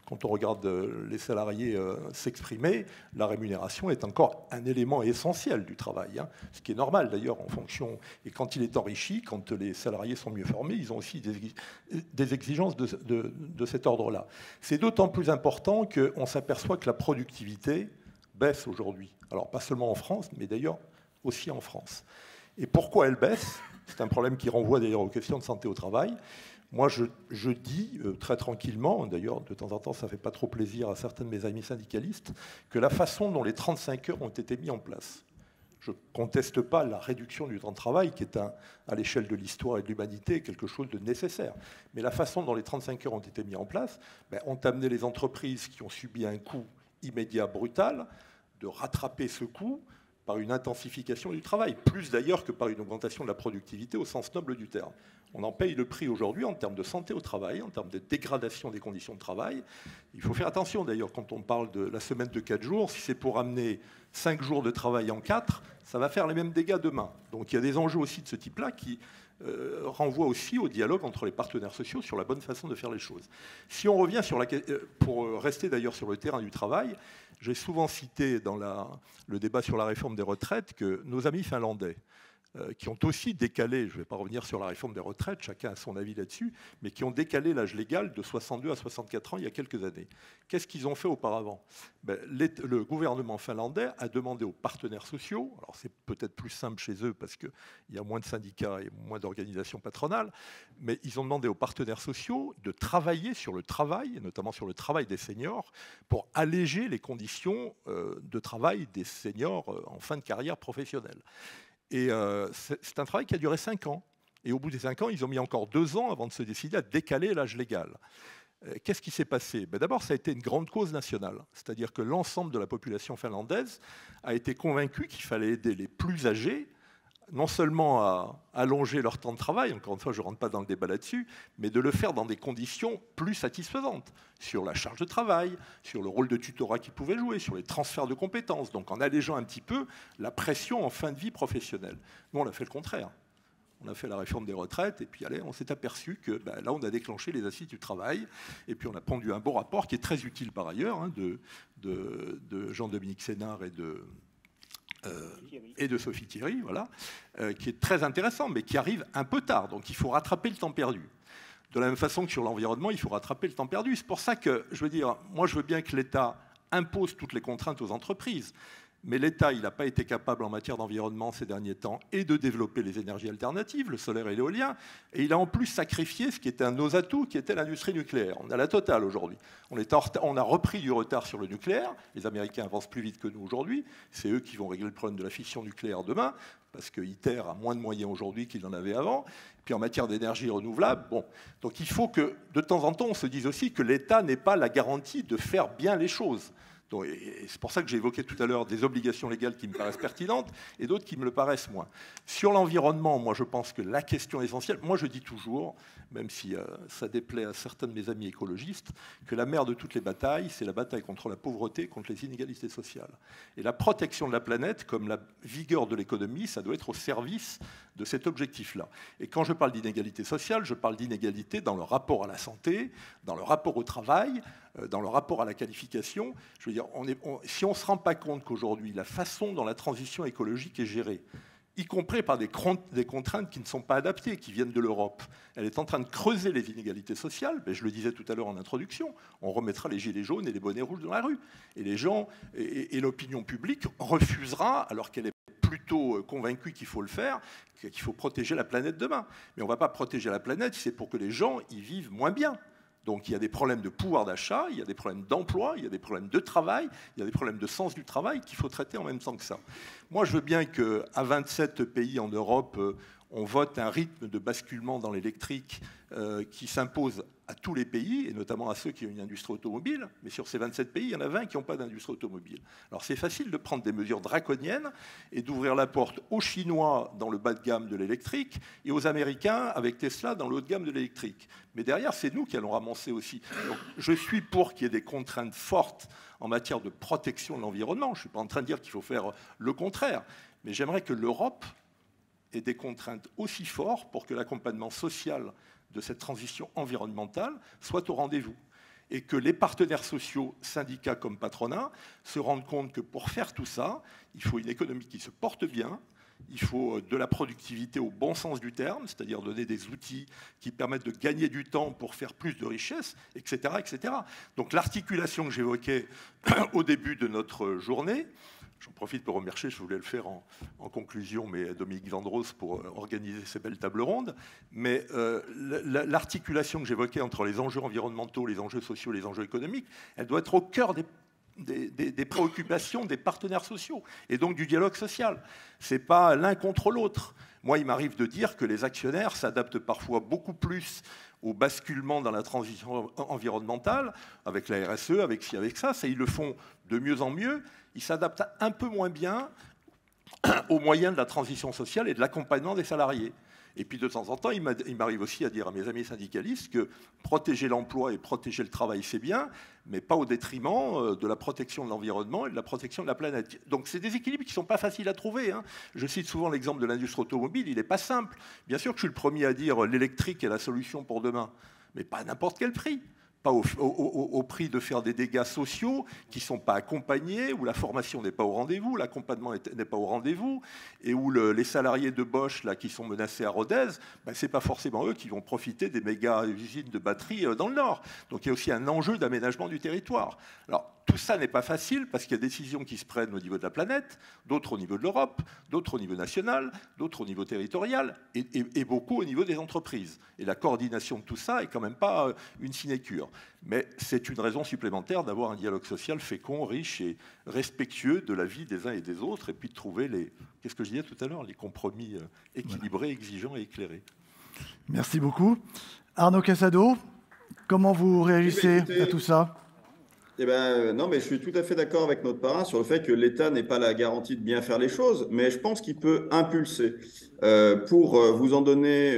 Quand on regarde les salariés s'exprimer, la rémunération est encore un élément essentiel du travail. Ce qui est normal d'ailleurs en fonction. Et quand il est enrichi, quand les salariés sont mieux formés, ils ont aussi des exigences de cet ordre-là. C'est d'autant plus important qu'on s'aperçoit que la productivité baisse aujourd'hui. Alors pas seulement en France, mais d'ailleurs aussi en France. Et pourquoi elle baisse? C'est un problème qui renvoie d'ailleurs aux questions de santé au travail. Moi, je dis très tranquillement, d'ailleurs de temps en temps ça ne fait pas trop plaisir à certains de mes amis syndicalistes, que la façon dont les 35 heures ont été mis en place, je ne conteste pas la réduction du temps de travail qui est à l'échelle de l'histoire et de l'humanité quelque chose de nécessaire. Mais la façon dont les 35 heures ont été mis en place ont amené les entreprises qui ont subi un coût immédiat brutal de rattraper ce coût par une intensification du travail, plus d'ailleurs que par une augmentation de la productivité au sens noble du terme. On en paye le prix aujourd'hui en termes de santé au travail, en termes de dégradation des conditions de travail. Il faut faire attention d'ailleurs quand on parle de la semaine de 4 jours, si c'est pour amener 5 jours de travail en 4, ça va faire les mêmes dégâts demain. Donc il y a des enjeux aussi de ce type-là qui renvoient aussi au dialogue entre les partenaires sociaux sur la bonne façon de faire les choses. Si on revient sur pour rester d'ailleurs sur le terrain du travail, j'ai souvent cité dans le débat sur la réforme des retraites que nos amis finlandais, qui ont aussi décalé, je ne vais pas revenir sur la réforme des retraites, chacun a son avis là-dessus, mais qui ont décalé l'âge légal de 62 à 64 ans il y a quelques années. Qu'est-ce qu'ils ont fait auparavant? Le gouvernement finlandais a demandé aux partenaires sociaux, alors c'est peut-être plus simple chez eux parce qu'il y a moins de syndicats et moins d'organisations patronales, mais ils ont demandé aux partenaires sociaux de travailler sur le travail, et notamment sur le travail des seniors, pour alléger les conditions de travail des seniors en fin de carrière professionnelle. Et c'est un travail qui a duré 5 ans. Et au bout des 5 ans, ils ont mis encore 2 ans avant de se décider à décaler l'âge légal. Qu'est-ce qui s'est passé? D'abord, ça a été une grande cause nationale. C'est-à-dire que l'ensemble de la population finlandaise a été convaincue qu'il fallait aider les plus âgés, non seulement à allonger leur temps de travail, encore une fois, je ne rentre pas dans le débat là-dessus, mais de le faire dans des conditions plus satisfaisantes, sur la charge de travail, sur le rôle de tutorat qu'ils pouvaient jouer, sur les transferts de compétences, donc en allégeant un petit peu la pression en fin de vie professionnelle. Nous, on a fait le contraire. On a fait la réforme des retraites, et puis allez, on s'est aperçu que là, on a déclenché les assises du travail, et puis on a pondu un beau rapport, qui est très utile par ailleurs, de Jean-Dominique Sénard et de Sophie Thierry, voilà, qui est très intéressant, mais qui arrive un peu tard. Donc il faut rattraper le temps perdu. De la même façon que sur l'environnement, il faut rattraper le temps perdu. C'est pour ça que, je veux dire, moi je veux bien que l'État impose toutes les contraintes aux entreprises, Mais l'État, il n'a pas été capable en matière d'environnement ces derniers temps et de développer les énergies alternatives, le solaire et l'éolien. Et il a en plus sacrifié ce qui était un de nos atouts, qui était l'industrie nucléaire. On a la totale aujourd'hui. On a repris du retard sur le nucléaire. Les Américains avancent plus vite que nous aujourd'hui. C'est eux qui vont régler le problème de la fission nucléaire demain, parce que ITER a moins de moyens aujourd'hui qu'il en avait avant. Puis en matière d'énergie renouvelable, bon. Donc il faut que, de temps en temps, on se dise aussi que l'État n'est pas la garantie de faire bien les choses. Et c'est pour ça que j'ai évoqué tout à l'heure des obligations légales qui me paraissent pertinentes et d'autres qui me le paraissent moins. Sur l'environnement, moi je pense que la question essentielle, moi je dis toujours, même si ça déplaît à certains de mes amis écologistes, que la mère de toutes les batailles, c'est la bataille contre la pauvreté, contre les inégalités sociales. Et la protection de la planète, comme la vigueur de l'économie, ça doit être au service de cet objectif-là. Et quand je parle d'inégalité sociale, je parle d'inégalité dans le rapport à la santé, dans le rapport au travail, dans le rapport à la qualification. Je veux dire, si on ne se rend pas compte qu'aujourd'hui, la façon dont la transition écologique est gérée, y compris par des contraintes qui ne sont pas adaptées, qui viennent de l'Europe, elle est en train de creuser les inégalités sociales. Mais je le disais tout à l'heure en introduction, on remettra les gilets jaunes et les bonnets rouges dans la rue. Et les gens et l'opinion publique refusera, alors qu'elle est plutôt convaincue qu'il faut le faire, qu'il faut protéger la planète demain. Mais on ne va pas protéger la planète si c'est pour que les gens y vivent moins bien. Donc il y a des problèmes de pouvoir d'achat, il y a des problèmes d'emploi, il y a des problèmes de travail, il y a des problèmes de sens du travail qu'il faut traiter en même temps que ça. Moi, je veux bien qu'à 27 pays en Europe, on vote un rythme de basculement dans l'électrique qui s'impose à tous les pays, et notamment à ceux qui ont une industrie automobile. Mais sur ces 27 pays, il y en a 20 qui n'ont pas d'industrie automobile. Alors c'est facile de prendre des mesures draconiennes et d'ouvrir la porte aux Chinois dans le bas de gamme de l'électrique et aux Américains avec Tesla dans le haut de gamme de l'électrique. Mais derrière, c'est nous qui allons ramasser aussi. Donc, je suis pour qu'il y ait des contraintes fortes en matière de protection de l'environnement. Je ne suis pas en train de dire qu'il faut faire le contraire. Mais j'aimerais que l'Europe ait des contraintes aussi fortes pour que l'accompagnement social de cette transition environnementale soit au rendez-vous. Et que les partenaires sociaux, syndicats comme patronat, se rendent compte que pour faire tout ça, il faut une économie qui se porte bien, il faut de la productivité au bon sens du terme, c'est-à-dire donner des outils qui permettent de gagner du temps pour faire plus de richesses, etc., etc. Donc l'articulation que j'évoquais au début de notre journée, j'en profite pour remercier, je voulais le faire en conclusion, mais Dominique Vendroos pour organiser ces belles tables rondes. Mais l'articulation que j'évoquais entre les enjeux environnementaux, les enjeux sociaux, les enjeux économiques, elle doit être au cœur des préoccupations des partenaires sociaux et donc du dialogue social. Ce n'est pas l'un contre l'autre. Moi, il m'arrive de dire que les actionnaires s'adaptent parfois beaucoup plus au basculement dans la transition environnementale, avec la RSE, avec ci, avec ça. Ils le font de mieux en mieux. Ils s'adaptent un peu moins bien aux moyens de la transition sociale et de l'accompagnement des salariés. Et puis de temps en temps, il m'arrive aussi à dire à mes amis syndicalistes que protéger l'emploi et protéger le travail, c'est bien, mais pas au détriment de la protection de l'environnement et de la protection de la planète. Donc c'est des équilibres qui ne sont pas faciles à trouver. Je cite souvent l'exemple de l'industrie automobile, il n'est pas simple. Bien sûr que je suis le premier à dire l'électrique est la solution pour demain, mais pas à n'importe quel prix. Pas au prix de faire des dégâts sociaux qui ne sont pas accompagnés, où la formation n'est pas au rendez-vous, l'accompagnement n'est pas au rendez-vous, et où les salariés de Bosch là, qui sont menacés à Rodez, ben, ce n'est pas forcément eux qui vont profiter des méga-usines de batteries dans le Nord. Donc il y a aussi un enjeu d'aménagement du territoire. Alors, tout ça n'est pas facile parce qu'il y a des décisions qui se prennent au niveau de la planète, d'autres au niveau de l'Europe, d'autres au niveau national, d'autres au niveau territorial et beaucoup au niveau des entreprises. Et la coordination de tout ça est quand même pas une sinécure. Mais c'est une raison supplémentaire d'avoir un dialogue social fécond, riche et respectueux de la vie des uns et des autres et puis de trouver qu'est-ce que je disais tout à l'heure, les compromis équilibrés, exigeants et éclairés.
Merci beaucoup. Arnaud Casado, comment vous réagissez à tout ça ?
Eh ben, non, mais je suis tout à fait d'accord avec notre parrain sur le fait que l'État n'est pas la garantie de bien faire les choses, mais je pense qu'il peut impulser. Pour vous en donner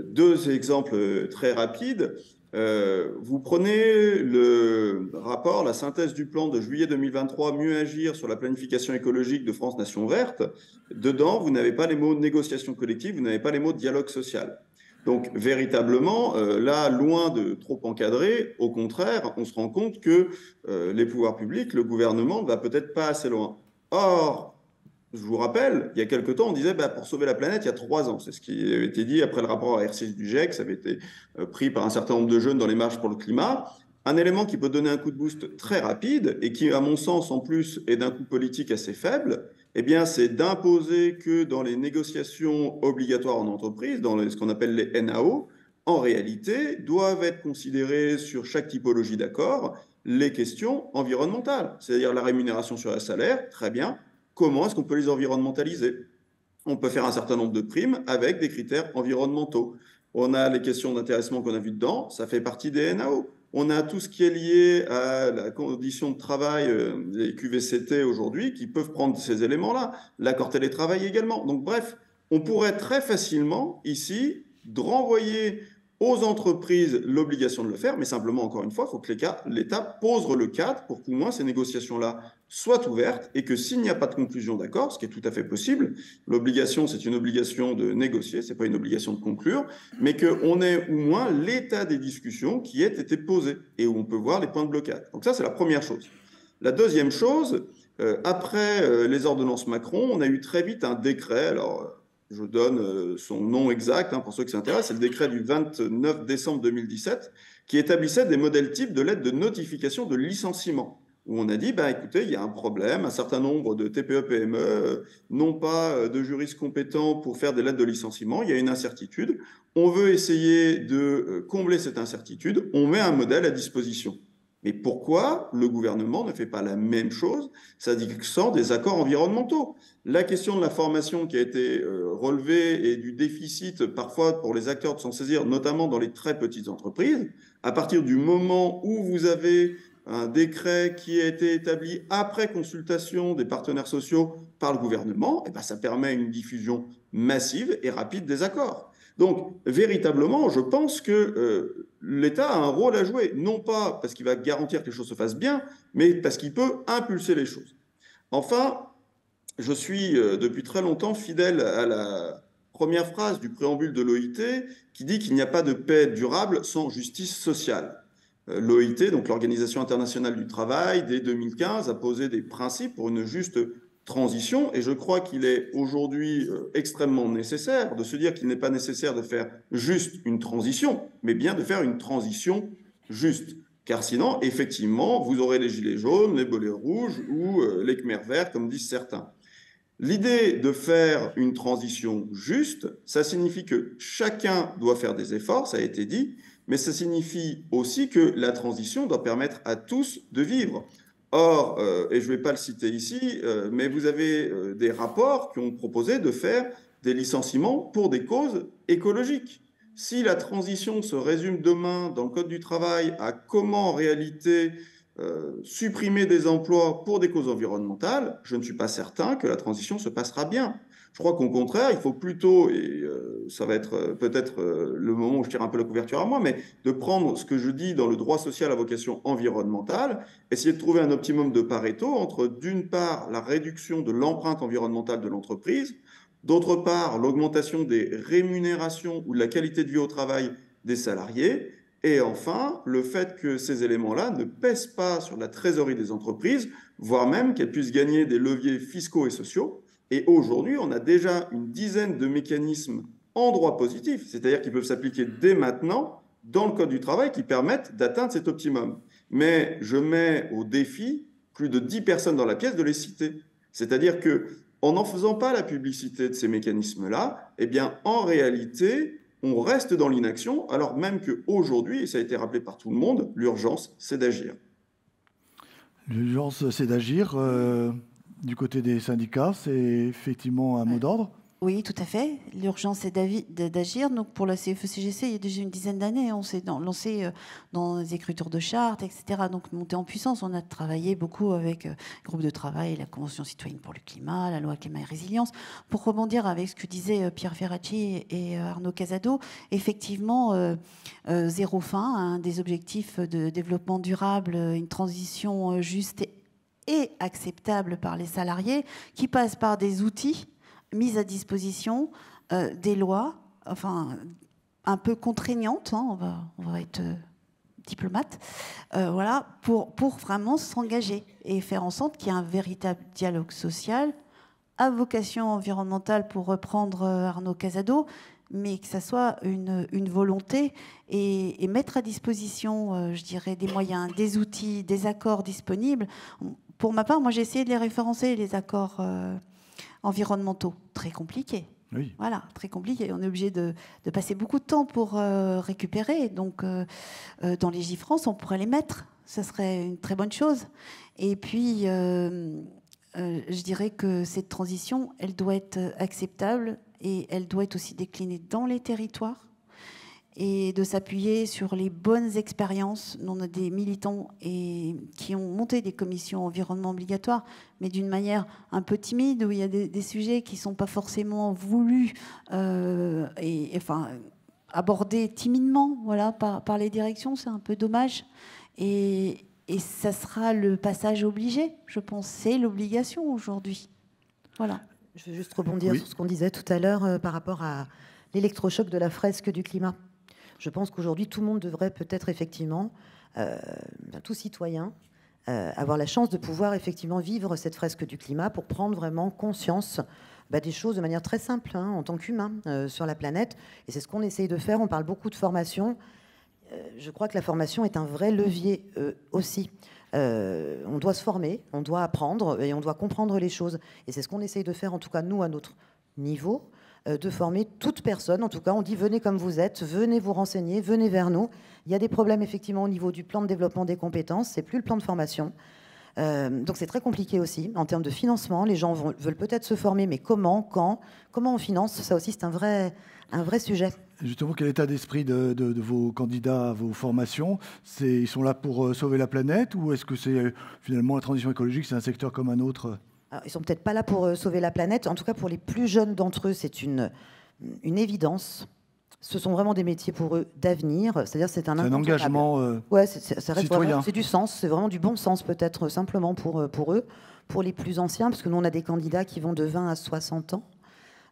deux exemples très rapides, vous prenez le rapport, la synthèse du plan de juillet 2023, Mieux agir sur la planification écologique de France Nation Verte. Dedans, vous n'avez pas les mots négociation collective, vous n'avez pas les mots dialogue social. Donc, véritablement, là, loin de trop encadrer, au contraire, on se rend compte que les pouvoirs publics, le gouvernement, ne va peut-être pas assez loin. Or, je vous rappelle, il y a quelque temps, on disait pour sauver la planète, il y a 3 ans. C'est ce qui avait été dit après le rapport R6 du GIEC. Ça avait été pris par un certain nombre de jeunes dans les marches pour le climat. Un élément qui peut donner un coup de boost très rapide et qui, à mon sens, en plus, est d'un coût politique assez faible, eh bien, c'est d'imposer que dans les négociations obligatoires en entreprise, dans ce qu'on appelle les NAO, en réalité, doivent être considérées sur chaque typologie d'accord les questions environnementales, c'est-à-dire la rémunération sur un salaire, très bien. Comment est-ce qu'on peut les environnementaliser? On peut faire un certain nombre de primes avec des critères environnementaux. On a les questions d'intéressement qu'on a vues dedans, ça fait partie des NAO. On a tout ce qui est lié à la condition de travail, les QVCT aujourd'hui, qui peuvent prendre ces éléments-là. L'accord télétravail également. Donc bref, on pourrait très facilement, ici, renvoyer aux entreprises l'obligation de le faire, mais simplement, encore une fois, il faut que l'État pose le cadre pour qu'au moins ces négociations-là soient ouvertes et que s'il n'y a pas de conclusion d'accord, ce qui est tout à fait possible, l'obligation, c'est une obligation de négocier, ce n'est pas une obligation de conclure, mais qu'on ait au moins l'état des discussions qui ait été posé et où on peut voir les points de blocage. Donc ça, c'est la première chose. La deuxième chose, après les ordonnances Macron, on a eu très vite un décret, alors je donne son nom exact pour ceux qui s'intéressent, c'est le décret du 29 décembre 2017 qui établissait des modèles types de lettres de notification de licenciement, où on a dit, écoutez, il y a un problème, un certain nombre de TPE-PME n'ont pas de juristes compétents pour faire des lettres de licenciement, il y a une incertitude, on veut essayer de combler cette incertitude, on met un modèle à disposition. Mais pourquoi le gouvernement ne fait pas la même chose, s'agissant des accords environnementaux? La question de la formation qui a été relevée et du déficit parfois pour les acteurs de s'en saisir, notamment dans les très petites entreprises, à partir du moment où vous avez un décret qui a été établi après consultation des partenaires sociaux par le gouvernement, ça permet une diffusion massive et rapide des accords. Donc, véritablement, je pense que l'État a un rôle à jouer, non pas parce qu'il va garantir que les choses se fassent bien, mais parce qu'il peut impulser les choses. Enfin, je suis depuis très longtemps fidèle à la première phrase du préambule de l'OIT qui dit qu'il n'y a pas de paix durable sans justice sociale. L'OIT, donc l'Organisation internationale du travail, dès 2015, a posé des principes pour une juste transition, et je crois qu'il est aujourd'hui extrêmement nécessaire de se dire qu'il n'est pas nécessaire de faire juste une transition, mais bien de faire une transition juste. Car sinon, effectivement, vous aurez les gilets jaunes, les bolets rouges ou les khmers verts, comme disent certains. L'idée de faire une transition juste, ça signifie que chacun doit faire des efforts, ça a été dit, mais ça signifie aussi que la transition doit permettre à tous de vivre. Or, et je ne vais pas le citer ici, mais vous avez des rapports qui ont proposé de faire des licenciements pour des causes écologiques. Si la transition se résume demain dans le Code du travail à comment en réalité supprimer des emplois pour des causes environnementales, je ne suis pas certain que la transition se passera bien. Je crois qu'au contraire, il faut plutôt, et ça va être peut-être le moment où je tire un peu la couverture à moi, mais de prendre ce que je dis dans le droit social à vocation environnementale, essayer de trouver un optimum de Pareto entre, d'une part, la réduction de l'empreinte environnementale de l'entreprise, d'autre part, l'augmentation des rémunérations ou de la qualité de vie au travail des salariés, et enfin, le fait que ces éléments-là ne pèsent pas sur la trésorerie des entreprises, voire même qu'elles puissent gagner des leviers fiscaux et sociaux. Et aujourd'hui, on a déjà une dizaine de mécanismes en droit positif, c'est-à-dire qui peuvent s'appliquer dès maintenant dans le Code du travail qui permettent d'atteindre cet optimum. Mais je mets au défi plus de 10 personnes dans la pièce de les citer. C'est-à-dire qu'en n'en faisant pas la publicité de ces mécanismes-là, eh bien, en réalité, on reste dans l'inaction, alors même qu'aujourd'hui, et ça a été rappelé par tout le monde, l'urgence, c'est d'agir.
L'urgence, c'est d'agir. Du côté des syndicats, c'est effectivement un mot d'ordre.
Oui, tout à fait. L'urgence, c'est d'agir. Donc, pour la CFE-CGC, il y a déjà une dizaine d'années, on s'est lancé dans les écritures de chartes, etc. Donc, monter en puissance. On a travaillé beaucoup avec le groupe de travail, la Convention citoyenne pour le climat, la loi climat et résilience. Pour rebondir avec ce que disaient Pierre Ferracci et Arnaud Casado, effectivement, zéro fin, un des objectifs de développement durable, une transition juste et acceptable par les salariés, qui passe par des outils mis à disposition, des lois, enfin un peu contraignantes, on va être diplomate, voilà, pour vraiment s'engager et faire en sorte qu'il y ait un véritable dialogue social à vocation environnementale, pour reprendre Arnaud Casado, mais que ça soit une volonté et mettre à disposition, je dirais, des moyens, des outils, des accords disponibles. Pour ma part, moi, j'ai essayé de les référencer, les accords environnementaux. Très compliqué.
Oui.
Voilà, très compliqué. On est obligé de passer beaucoup de temps pour récupérer. Donc, dans les Gifrance, on pourrait les mettre. Ça serait une très bonne chose. Et puis, je dirais que cette transition, elle doit être acceptable et elle doit être aussi déclinée dans les territoires et de s'appuyer sur les bonnes expériences. On a des militants qui ont monté des commissions environnement obligatoires, mais d'une manière un peu timide, où il y a des sujets qui ne sont pas forcément voulus abordés timidement, voilà, par les directions. C'est un peu dommage. Et ça sera le passage obligé, je pense. C'est l'obligation aujourd'hui. Voilà.
Je veux juste rebondir sur ce qu'on disait tout à l'heure par rapport à l'électrochoc de la fresque du climat. Je pense qu'aujourd'hui, tout le monde devrait peut-être effectivement, tout citoyen, avoir la chance de pouvoir effectivement vivre cette fresque du climat pour prendre vraiment conscience des choses de manière très simple, en tant qu'humain sur la planète. Et c'est ce qu'on essaye de faire. On parle beaucoup de formation. Je crois que la formation est un vrai levier aussi. On doit se former, on doit apprendre et on doit comprendre les choses. Et c'est ce qu'on essaye de faire, en tout cas nous, à notre niveau, de former toute personne. En tout cas, on dit venez comme vous êtes, venez vous renseigner, venez vers nous. Il y a des problèmes effectivement au niveau du plan de développement des compétences, c'est plus le plan de formation. Donc c'est très compliqué aussi en termes de financement. Les gens veulent peut-être se former, mais comment, quand, comment on finance? Ça aussi, c'est un vrai sujet.
Justement, quel est l'état d'esprit de vos candidats à vos formations? Ils sont là pour sauver la planète, ou est-ce que c'est finalement la transition écologique, c'est un secteur comme un autre?
Alors, ils sont peut-être pas là pour sauver la planète. En tout cas, pour les plus jeunes d'entre eux, c'est une évidence. Ce sont vraiment des métiers pour eux d'avenir. C'est-à-dire, c'est un
engagement
ouais, ça reste
citoyen.
Vraiment, c'est du sens, c'est vraiment du bon sens peut-être simplement pour eux. Pour les plus anciens, parce que nous, on a des candidats qui vont de 20 à 60 ans.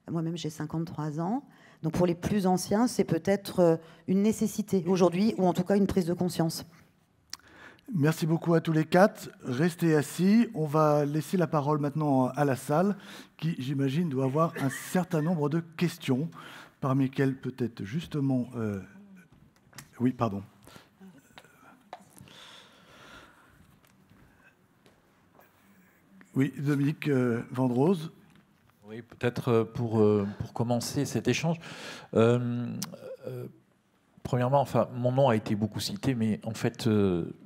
Moi-même, j'ai 53 ans. Donc pour les plus anciens, c'est peut-être une nécessité aujourd'hui, ou en tout cas une prise de conscience.
Merci beaucoup à tous les quatre. Restez assis. On va laisser la parole maintenant à la salle, qui, j'imagine, doit avoir un certain nombre de questions, parmi lesquelles peut-être justement... Oui, pardon. Oui, Dominique Vendrose.
Oui, peut-être pour commencer cet échange. Premièrement, mon nom a été beaucoup cité, mais en fait,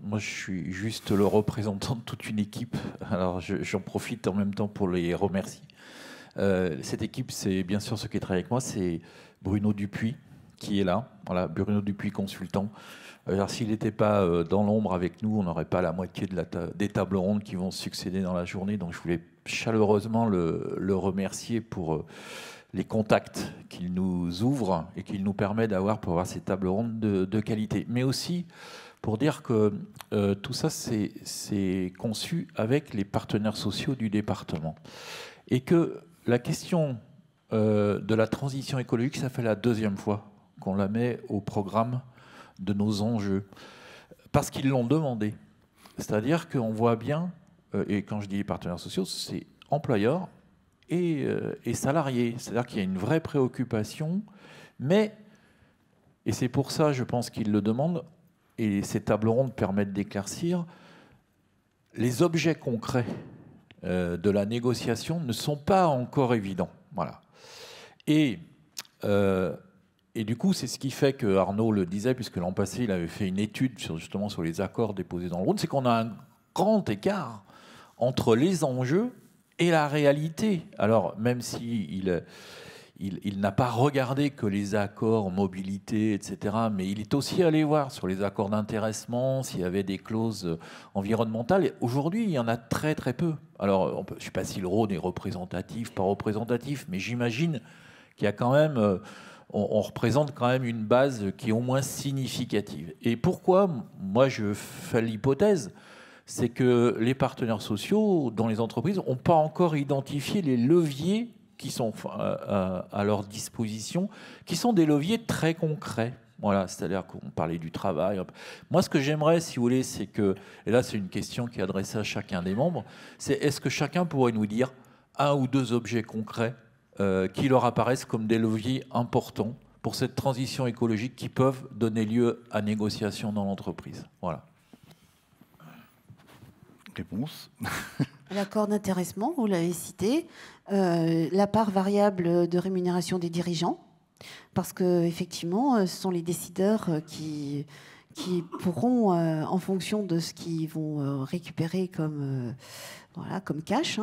moi, je suis juste le représentant de toute une équipe. Alors, j'en profite en même temps pour les remercier. Cette équipe, c'est bien sûr ceux qui travaillent avec moi, c'est Bruno Dupuis qui est là. Voilà, Bruno Dupuis, consultant. Alors, s'il n'était pas dans l'ombre avec nous, on n'aurait pas la moitié des tables rondes qui vont se succéder dans la journée. Donc, je voulais chaleureusement le remercier pour les contacts qu'il nous ouvre et qu'il nous permet d'avoir pour avoir ces tables rondes de qualité. Mais aussi pour dire que tout ça, c'est conçu avec les partenaires sociaux du département. Et que la question de la transition écologique, ça fait la deuxième fois qu'on la met au programme de nos enjeux. Parce qu'ils l'ont demandé. C'est-à-dire qu'on voit bien, et quand je dis les partenaires sociaux, c'est employeurs et salariés. C'est-à-dire qu'il y a une vraie préoccupation, mais, et c'est pour ça, je pense qu'ils le demandent, et ces tables rondes permettent d'éclaircir, les objets concrets de la négociation ne sont pas encore évidents. Voilà. Et du coup, c'est ce qui fait que Arnaud le disait, puisque l'an passé, il avait fait une étude justement sur les accords déposés dans le Rhône, c'est qu'on a un grand écart entre les enjeux et la réalité. Alors, même s'il il n'a pas regardé que les accords mobilité, etc., mais il est aussi allé voir sur les accords d'intéressement s'il y avait des clauses environnementales. Et aujourd'hui, il y en a très très peu. Alors, je ne sais pas si le Rhône est représentatif, pas représentatif, mais j'imagine qu'il y a quand même... on représente quand même une base qui est au moins significative. Et pourquoi, moi, je fais l'hypothèse, c'est que les partenaires sociaux dans les entreprises n'ont pas encore identifié les leviers qui sont à leur disposition, qui sont des leviers très concrets. Voilà, c'est-à-dire qu'on parlait du travail. Moi, ce que j'aimerais, si vous voulez, c'est que, et là, c'est une question qui est adressée à chacun des membres, c'est est-ce que chacun pourrait nous dire un ou deux objets concrets qui leur apparaissent comme des leviers importants pour cette transition écologique qui peuvent donner lieu à négociation dans l'entreprise. Voilà.
Réponse.
L'accord d'intéressement, vous l'avez cité, la part variable de rémunération des dirigeants, parce qu'effectivement, ce sont les décideurs qui pourront, en fonction de ce qu'ils vont récupérer comme cash,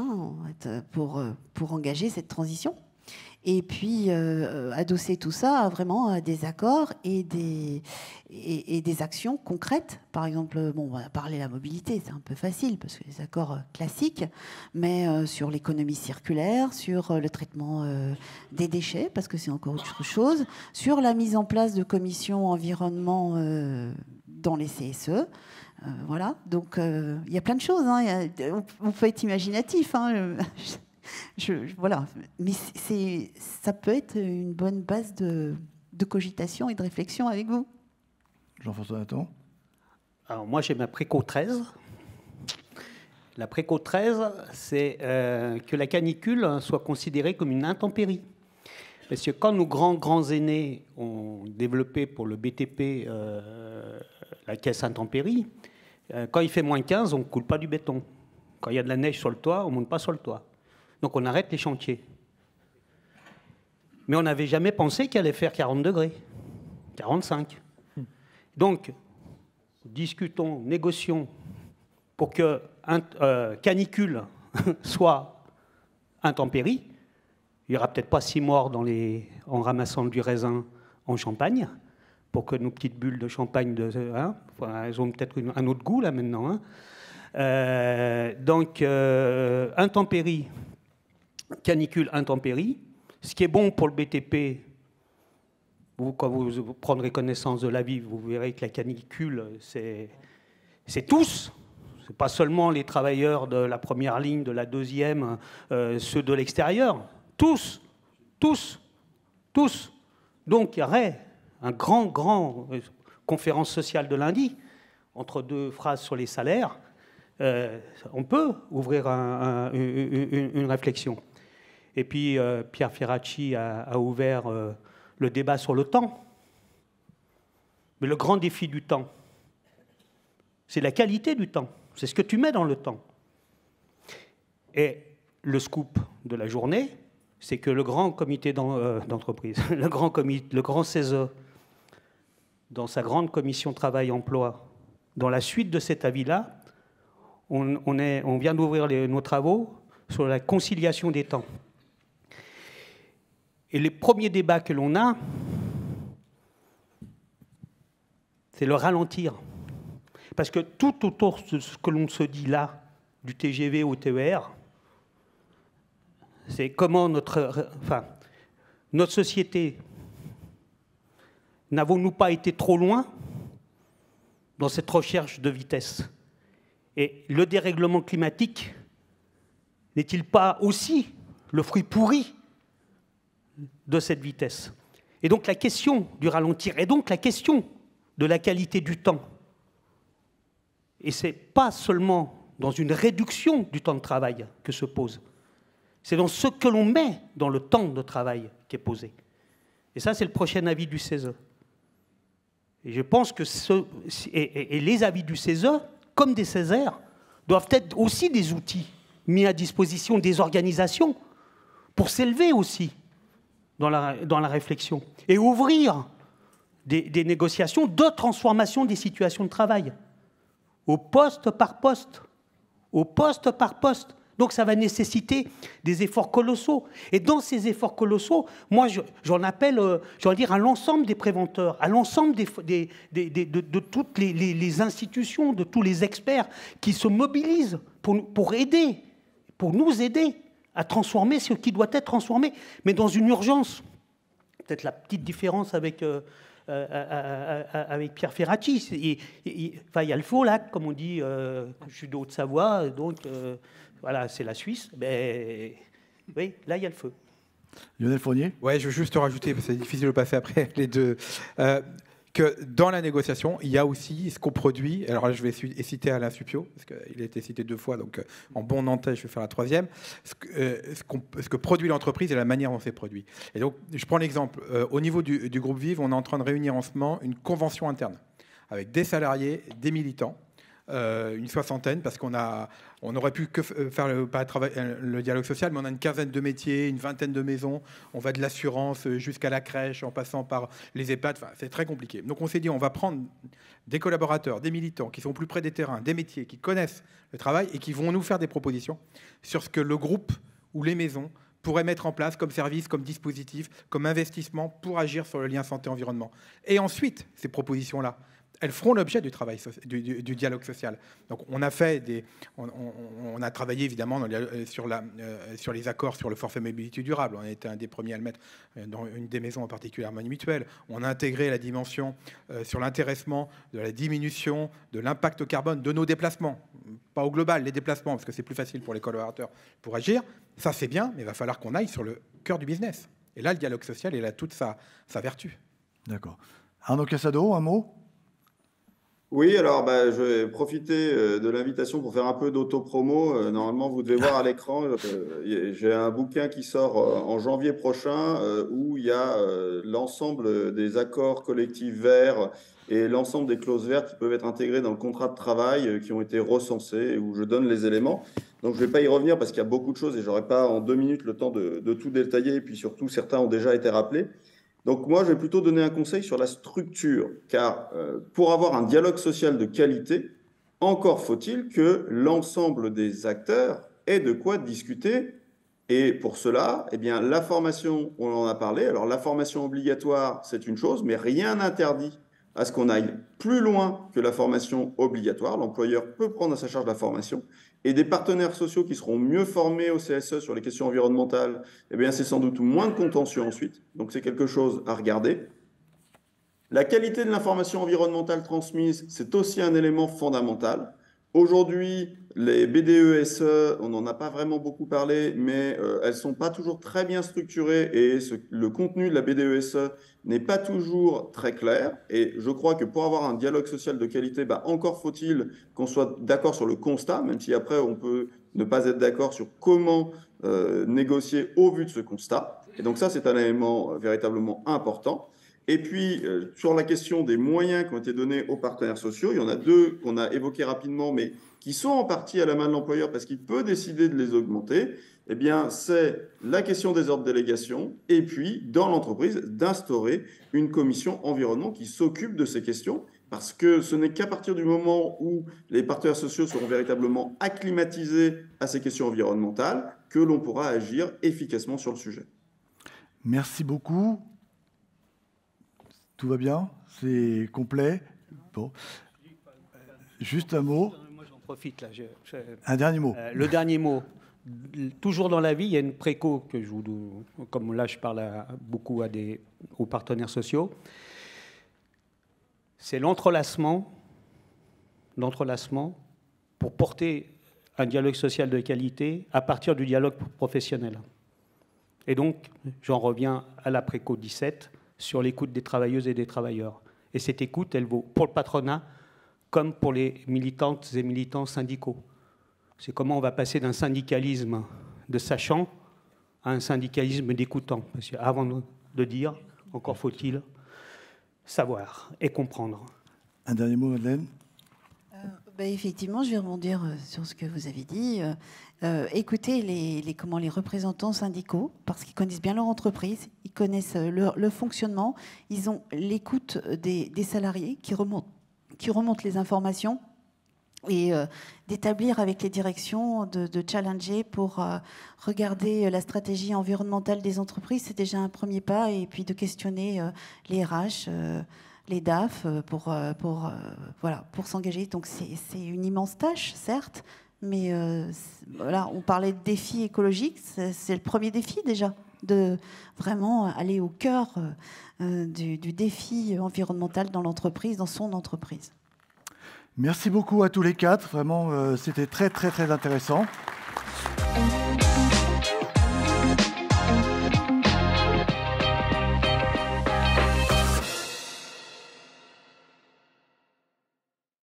pour engager cette transition. Et puis, adosser tout ça vraiment à des accords et des actions concrètes. Par exemple, on va parler de la mobilité, c'est un peu facile, parce que les accords classiques, mais sur l'économie circulaire, sur le traitement des déchets, parce que c'est encore autre chose, sur la mise en place de commissions environnement dans les CSE. Voilà, donc il y a plein de choses. On peut être imaginatif. Voilà, mais ça peut être une bonne base de cogitation et de réflexion avec vous.
Jean-François Nathan.
Alors moi j'ai ma préco 13. La préco 13, c'est que la canicule soit considérée comme une intempérie. Parce que quand nos grands aînés ont développé pour le BTP la caisse intempérie, quand il fait moins 15, on ne coule pas du béton. Quand il y a de la neige sur le toit, on ne monte pas sur le toit. Donc on arrête les chantiers. Mais on n'avait jamais pensé qu'il allait faire 40 degrés, 45. Donc, discutons, négocions pour que canicule soit intempérie. Il n'y aura peut-être pas 6 morts en ramassant du raisin en Champagne, pour que nos petites bulles de champagne, elles ont peut-être un autre goût là maintenant. Donc, intempérie. Canicule, intempérie. Ce qui est bon pour le BTP, quand vous prendrez connaissance de la vie, vous verrez que la canicule, c'est tous. Ce n'est pas seulement les travailleurs de la première ligne, de la deuxième, ceux de l'extérieur. Tous. Donc il y aurait un grand conférence sociale de lundi, entre 2 phrases sur les salaires. On peut ouvrir une réflexion. Et puis, Pierre Ferracci a ouvert le débat sur le temps. Mais le grand défi du temps, c'est la qualité du temps. C'est ce que tu mets dans le temps. Et le scoop de la journée, c'est que le grand comité d'entreprise, le grand CESE, dans sa grande commission travail-emploi, dans la suite de cet avis-là, on vient d'ouvrir nos travaux sur la conciliation des temps. Et les premiers débats que l'on a, c'est le ralentir. Parce que tout autour de ce que l'on se dit là, du TGV au TER, c'est comment notre société, n'avons-nous pas été trop loin dans cette recherche de vitesse? Et le dérèglement climatique n'est-il pas aussi le fruit pourri de cette vitesse? Et donc la question du ralentir, et donc la question de la qualité du temps. Et ce n'est pas seulement dans une réduction du temps de travail que se pose, c'est dans ce que l'on met dans le temps de travail qui est posé. Et ça, c'est le prochain avis du CESE. Et je pense que les avis du CESE, comme des Césaires, doivent être aussi des outils mis à disposition des organisations pour s'élever aussi dans la réflexion et ouvrir des négociations de transformation des situations de travail, au poste par poste. Donc ça va nécessiter des efforts colossaux. Et dans ces efforts colossaux, moi j'en appelle à l'ensemble des préventeurs, à l'ensemble de toutes les institutions, de tous les experts qui se mobilisent pour nous aider à transformer ce qui doit être transformé, mais dans une urgence. Peut-être la petite différence avec Pierre Ferracci. Il y a le faux lac, comme on dit, je suis de Haute-Savoie, donc voilà, c'est la Suisse. Mais oui, là, il y a le feu.
Lionel Fournier ?
Ouais, je veux juste rajouter, parce que c'est difficile de passer après les deux. que dans la négociation, il y a aussi ce qu'on produit. Alors là, je vais citer Alain Suppiot, parce qu'il a été cité 2 fois, donc en bon nantais, je vais faire la 3e. Ce que produit l'entreprise et la manière dont c'est produit. Et donc, je prends l'exemple. Au niveau du groupe Vive, on est en train de réunir en ce moment une convention interne avec des salariés, des militants, une 60aine, parce qu'on aurait pu que faire le dialogue social, mais on a une 15aine de métiers, une 20aine de maisons, on va de l'assurance jusqu'à la crèche, en passant par les EHPAD, enfin, c'est très compliqué. Donc on s'est dit, on va prendre des collaborateurs, des militants qui sont plus près des terrains, des métiers, qui connaissent le travail et qui vont nous faire des propositions sur ce que le groupe ou les maisons pourraient mettre en place comme service, comme dispositif, comme investissement pour agir sur le lien santé-environnement. Et ensuite, ces propositions-là, elles feront l'objet du travail du dialogue social. Donc, on a travaillé évidemment sur les accords sur le forfait mobilité durable. On a été un des premiers à le mettre dans une des maisons en particulier mutuelle. On a intégré la dimension sur l'intéressement de la diminution de l'impact carbone de nos déplacements. Pas au global, les déplacements, parce que c'est plus facile pour les collaborateurs pour agir. Ça, c'est bien, mais il va falloir qu'on aille sur le cœur du business. Et là, le dialogue social, il a toute sa vertu.
D'accord. Arnaud Casado, un mot ?
Oui, alors je vais profiter de l'invitation pour faire un peu d'auto-promo. Normalement, vous devez voir à l'écran, j'ai un bouquin qui sort en janvier prochain où il y a l'ensemble des accords collectifs verts et l'ensemble des clauses vertes qui peuvent être intégrées dans le contrat de travail qui ont été recensés, où je donne les éléments. Donc, je ne vais pas y revenir parce qu'il y a beaucoup de choses et je n'aurai pas en 2 minutes le temps de tout détailler. Et puis surtout, certains ont déjà été rappelés. Donc moi, je vais plutôt donner un conseil sur la structure, car pour avoir un dialogue social de qualité, encore faut-il que l'ensemble des acteurs ait de quoi discuter. Et pour cela, eh bien, la formation, on en a parlé. Alors la formation obligatoire, c'est une chose, mais rien n'interdit à ce qu'on aille plus loin que la formation obligatoire. L'employeur peut prendre à sa charge la formation. Et des partenaires sociaux qui seront mieux formés au CSE sur les questions environnementales, eh bien, c'est sans doute moins de contentieux ensuite. Donc, c'est quelque chose à regarder. La qualité de l'information environnementale transmise, c'est aussi un élément fondamental. Aujourd'hui, les BDESE, on n'en a pas vraiment beaucoup parlé, mais elles ne sont pas toujours très bien structurées et le contenu de la BDESE n'est pas toujours très clair. Et je crois que pour avoir un dialogue social de qualité, encore faut-il qu'on soit d'accord sur le constat, même si après on peut ne pas être d'accord sur comment négocier au vu de ce constat. Et donc ça, c'est un élément véritablement important. Et puis, sur la question des moyens qui ont été donnés aux partenaires sociaux, il y en a 2 qu'on a évoqués rapidement, mais qui sont en partie à la main de l'employeur parce qu'il peut décider de les augmenter. Eh bien, c'est la question des ordres de délégation et puis, dans l'entreprise, d'instaurer une commission environnement qui s'occupe de ces questions parce que ce n'est qu'à partir du moment où les partenaires sociaux seront véritablement acclimatisés à ces questions environnementales que l'on pourra agir efficacement sur le sujet.
Merci beaucoup. Tout va bien? C'est complet? Bon. Juste un mot.
Moi, j'en profite là.
Un dernier mot.
Le dernier mot. Toujours dans la vie, il y a une préco que je vous, comme là, je parle beaucoup aux partenaires sociaux. C'est l'entrelacement pour porter un dialogue social de qualité à partir du dialogue professionnel. Et donc, j'en reviens à la préco 17. Sur l'écoute des travailleuses et des travailleurs. Et cette écoute, elle vaut pour le patronat comme pour les militantes et militants syndicaux. C'est comment on va passer d'un syndicalisme de sachant à un syndicalisme d'écoutant. Parce qu'avant de dire, encore faut-il savoir et comprendre.
Un dernier mot, Madeleine?
Effectivement, je vais rebondir sur ce que vous avez dit. Écoutez les représentants syndicaux, parce qu'ils connaissent bien leur entreprise, ils connaissent le fonctionnement, ils ont l'écoute des salariés qui remontent les informations et d'établir avec les directions, de challenger pour regarder la stratégie environnementale des entreprises, c'est déjà un premier pas, et puis de questionner les RH, les DAF pour s'engager. Donc c'est une immense tâche, certes, mais voilà, on parlait de défi écologique, c'est le premier défi déjà, de vraiment aller au cœur du défi environnemental dans l'entreprise, dans son entreprise.
Merci beaucoup à tous les 4, vraiment c'était très très très intéressant.